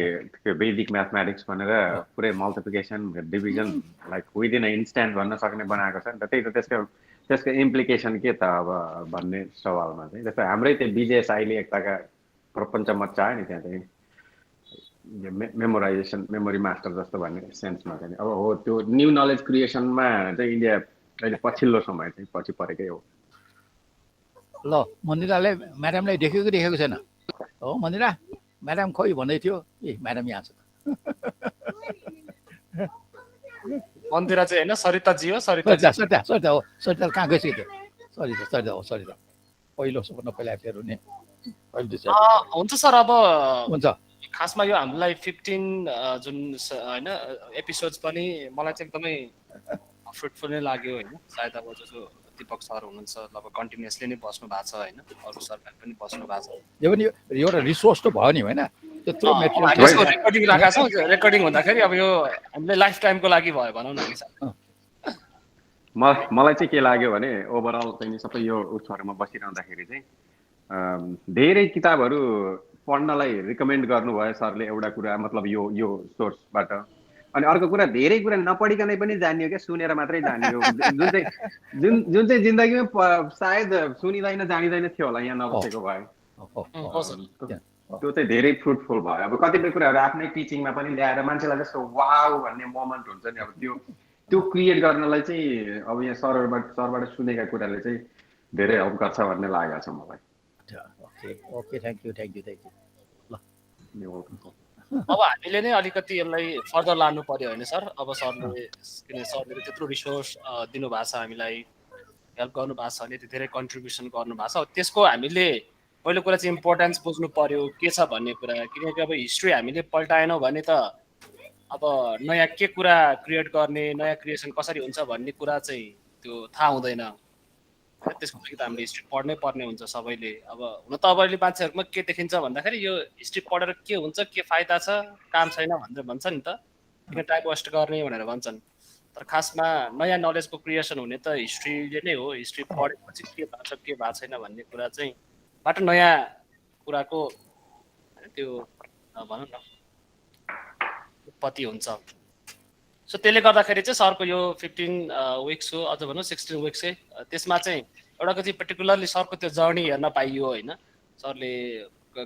बेसिक म्याथमेटिक्स भनेर पुरै मल्टिप्लिकेसन डिभिजन लाइक विदिन अ इन्स्ट्यान्ट भन्न सक्ने बनाएको छ नि त। त्यही त त्यसको इम्प्लिकेसन के त अब भन्ने सवालमा चाहिँ जस्तो हाम्रै त्यो विजय साईले एकताका प्रपञ्च मच्चायो नि त्यहाँ चाहिँ मेमोराइजेसन मेमोरी मास्टर जस्तो भन्ने सेन्समा चाहिँ अब हो। त्यो न्यू नलेज क्रिएसनमा चाहिँ इन्डिया अहिले पछिल्लो समय चाहिँ पछि परेकै हो। ल मन्दिराले म्याडमलाई देखेको छैन हो? मन्दिरा म्याडम खोइ भन्दै थियो, ए म्याडम यहाँ छ। मन्दिरा चाहिँ होइन सरिताजी हो। सरिता हो, सरिता कहाँ गइसक्यो? सरिता हो, सरिता पहिलो सबभन्दा पहिला फेर हुने। हुन्छ सर, अब हुन्छ खासमा यो हामीलाई 15 जुन होइन एपिसोड्स पनि मलाई चाहिँ एकदमै फ्रुटफुल नै लाग्यो होइन। सायद अब जो दीपक सर हुनुहुन्छ अब कन्टिन्युसली नै बस्नु भएको छ होइन, अरू सरहरू पनि बस्नु भएको छ। यो पनि एउटा रिसोर्स त भयो नि होइन, त्यत्रो मेटेरियल रेकर्डिङ राखेको छौँ। रेकर्डिङ हुँदाखेरि अब यो हामीले लाइफ टाइमको लागि भयो भनौँ न नि सर। मलाई चाहिँ के लाग्यो भने ओभरअल चाहिँ सबै यो उसहरूमा बसिरहँदाखेरि चाहिँ धेरै किताबहरू पढ्नलाई रिकमेन्ड गर्नुभयो सरले। एउटा कुरा मतलब यो सोर्सबाट अनि अर्को कुरा धेरै कुरा नपढिकनै पनि जानियो क्या, सुनेर मात्रै जानियो, जुन चाहिँ जिन्दगीमा सायद सुनिँदैन जानिँदैन थियो होला यहाँ नबसेको भए। त्यो चाहिँ धेरै फ्रुटफुल भयो। अब कतिपय कुराहरू आफ्नै टिचिङमा पनि ल्याएर मान्छेलाई जस्तो वाउ भन्ने मोमेन्ट हुन्छ नि, अब त्यो क्रिएट गर्नलाई चाहिँ अब यहाँ सरबाट सुनेका कुराले चाहिँ धेरै हेल्प गर्छ भन्ने लागेको छ मलाई। ओके थ्याङ्क यू ल। अब हामीले नै अलिकति यसलाई फर्दर लानु पर्यो होइन सर? अब सरले किन सरले त्यत्रो रिसोर्स दिनुभएको छ, हामीलाई हेल्प गर्नुभएको छ, अनि धेरै कन्ट्रिब्युसन गर्नुभएको छ। त्यसको हामीले पहिलो कुरा चाहिँ इम्पोर्टेन्स बुझ्नु पर्यो के छ भन्ने कुरा, किनकि अब हिस्ट्री हामीले पल्टाएनौँ भने त अब नयाँ के कुरा क्रिएट गर्ने, नयाँ क्रिएसन कसरी हुन्छ भन्ने कुरा चाहिँ त्यो थाहा हुँदैन। त्यसको लागि त हामीले हिस्ट्री पढ्नै पर्ने हुन्छ सबैले। अब हुन त अब अहिले मान्छेहरूमा के देखिन्छ भन्दाखेरि यो हिस्ट्री पढेर के हुन्छ, के फाइदा छ, काम छैन भनेर भन्छ नि त, किन टाइम वेस्ट गर्ने भनेर भन्छन्। तर खासमा नयाँ नलेजको क्रिएसन हुने त हिस्ट्रीले नै हो। हिस्ट्री पढेपछि के भएको छ के भएको छैन भन्ने कुरा चाहिँ बाट नयाँ कुराको त्यो भनौँ न उत्पत्ति हुन्छ। सो त्यसले गर्दाखेरि चाहिँ सरको यो 15 विक्स हो, अझ भनौँ 16 विक्सै, त्यसमा चाहिँ एउटा चाहिँ पर्टिकुलरली सरको त्यो जर्नी हेर्न पाइयो होइन। सरले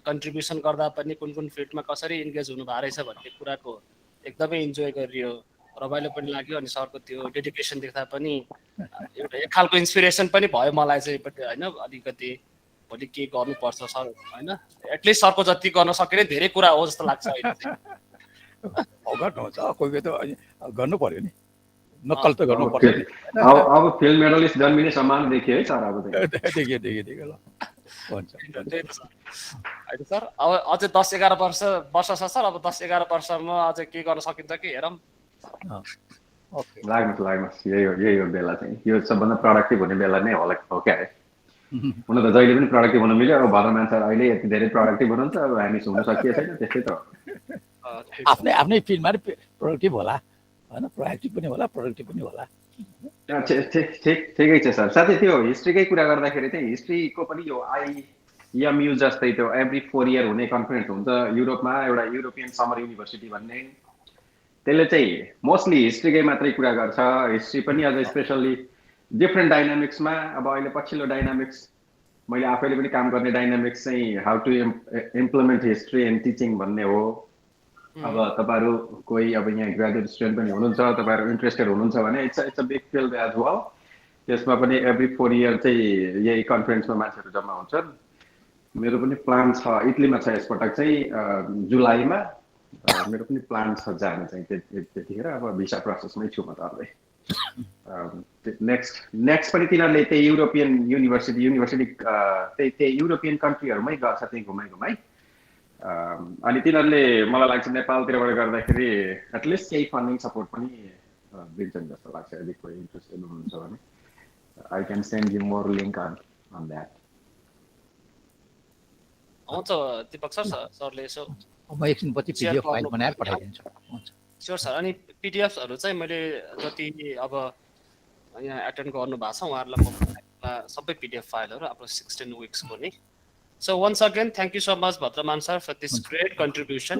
कन्ट्रिब्युसन गर्दा पनि कुन कुन फिल्डमा कसरी इन्गेज हुनुभएको रहेछ भन्ने कुराको एकदमै इन्जोय गरियो, रमाइलो पनि लाग्यो। अनि सरको त्यो डेडिकेसन देख्दा पनि एउटा एक खालको इन्सपिरेसन पनि भयो मलाई चाहिँ होइन। अलिकति भोलि के गर्नुपर्छ सर होइन, एटलिस्ट सरको जति गर्न सके धेरै कुरा हो जस्तो लाग्छ अहिले चाहिँ। गर्नुहुन्छ कोही त गर्नु पर्यो नि, नक्कल त गर्नु पर्यो। अब फिल्ड मेडलिस्ट जन्मिने सम्मान देखियो है सर? अब देखियो ल हुन्छ होइन सर। अब अझै 10-11 वर्ष छ सर। अब 10-11 वर्षमा अझै के गर्न सकिन्छ कि हेरौँ। लाग्नुहोस् यही हो बेला चाहिँ, यो सबभन्दा प्रोडक्टिभ हुने बेला नै होला हो क्या। हुन त जहिले पनि प्रोडक्टिभ हुन मिल्यो। अब भद्र मान्छे अहिले यति धेरै प्रोडक्टिभ हुनुहुन्छ, अब हामी हुन सकिए छैन, त्यस्तै त आफ्नै फिल्डमा प्रोडक्टिभ होला होइन, प्रोएक्टिभ पनि होला प्रोडक्टिभ पनि होला। ठिकै छ सर। साथै त्यो हिस्ट्रीकै कुरा गर्दाखेरि चाहिँ हिस्ट्रीको पनि यो IMU जस्तै त्यो एभ्री 4 इयर हुने कन्फरेन्स हुन्छ युरोपमा, एउटा युरोपियन समर युनिभर्सिटी भन्ने, त्यसले चाहिँ मोस्टली हिस्ट्रीकै मात्रै कुरा गर्छ। हिस्ट्री पनि अझ स्पेसल्ली डिफ्रेन्ट डाइनामिक्समा। अब अहिले पछिल्लो डाइनामिक्स मैले आफैले पनि काम गर्ने डाइनामिक्स चाहिँ how to implement history and teaching भन्ने हो। अब तपाईँहरू कोही अब यहाँ ग्रेजुएट स्टुडेन्ट पनि हुनुहुन्छ, तपाईँहरू इन्ट्रेस्टेड हुनुहुन्छ भने it's a big field as well. त्यसमा पनि एभ्री 4 इयर चाहिँ यही कन्फरेन्समा मान्छेहरू जम्मा हुन्छन्। मेरो पनि प्लान छ, इटलीमा छ यसपटक चाहिँ जुलाईमा। मेरो पनि प्लान छ जाने चाहिँ त्यतिखेर। अब भिसा प्रोसेसमै छु म त अझै। नेक्स्ट पनि तिनीहरूले त्यही युरोपियन युनिभर्सिटी त्यही युरोपियन कन्ट्रीहरूमै गर्छ, त्यही घुमाइ। अनि तिनीहरूले मलाई लाग्छ नेपालतिरबाट गर्दाखेरि एटलिस्ट केही फन्डिङ सपोर्ट पनि दिन्छन् जस्तो लाग्छ। यदि कोही इन्ट्रेस्टेड हुनुहुन्छ भने I can send you more link on that. हुन्छ दीपक सर, सरले यसो म एकछिनपछि PDF फाइल बनाएर पठाइदिन्छु। हुन्छ स्योर सर। अनि PDFहरू चाहिँ मैले जति अब यहाँ एटेन्ड गर्नु भएको छ उहाँहरूलाई म सबै PDF फाइलहरू आफ्नो 16 विक्सको नि। So once again thank you so much Bhadraman sir for this great contribution.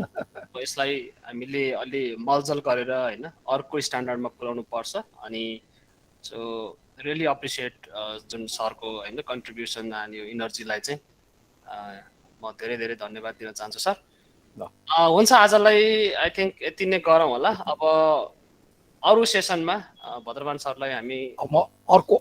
यसलाई हामीले अलि मलजल गरेर होइन अर्को स्ट्यान्डर्डमा पुर्याउनु पर्छ। अनि सो रियली एप्रिसिएट जुन सरको होइन कन्ट्रिब्युसन अनि यो इनर्जीलाई चाहिँ म धेरै धेरै धन्यवाद दिन चाहन्छु सर। हुन्छ आजलाई आई थिङ्क यति नै गरौँ होला। अब अरू सेसनमा भद्रमान सरलाई हामी अर्को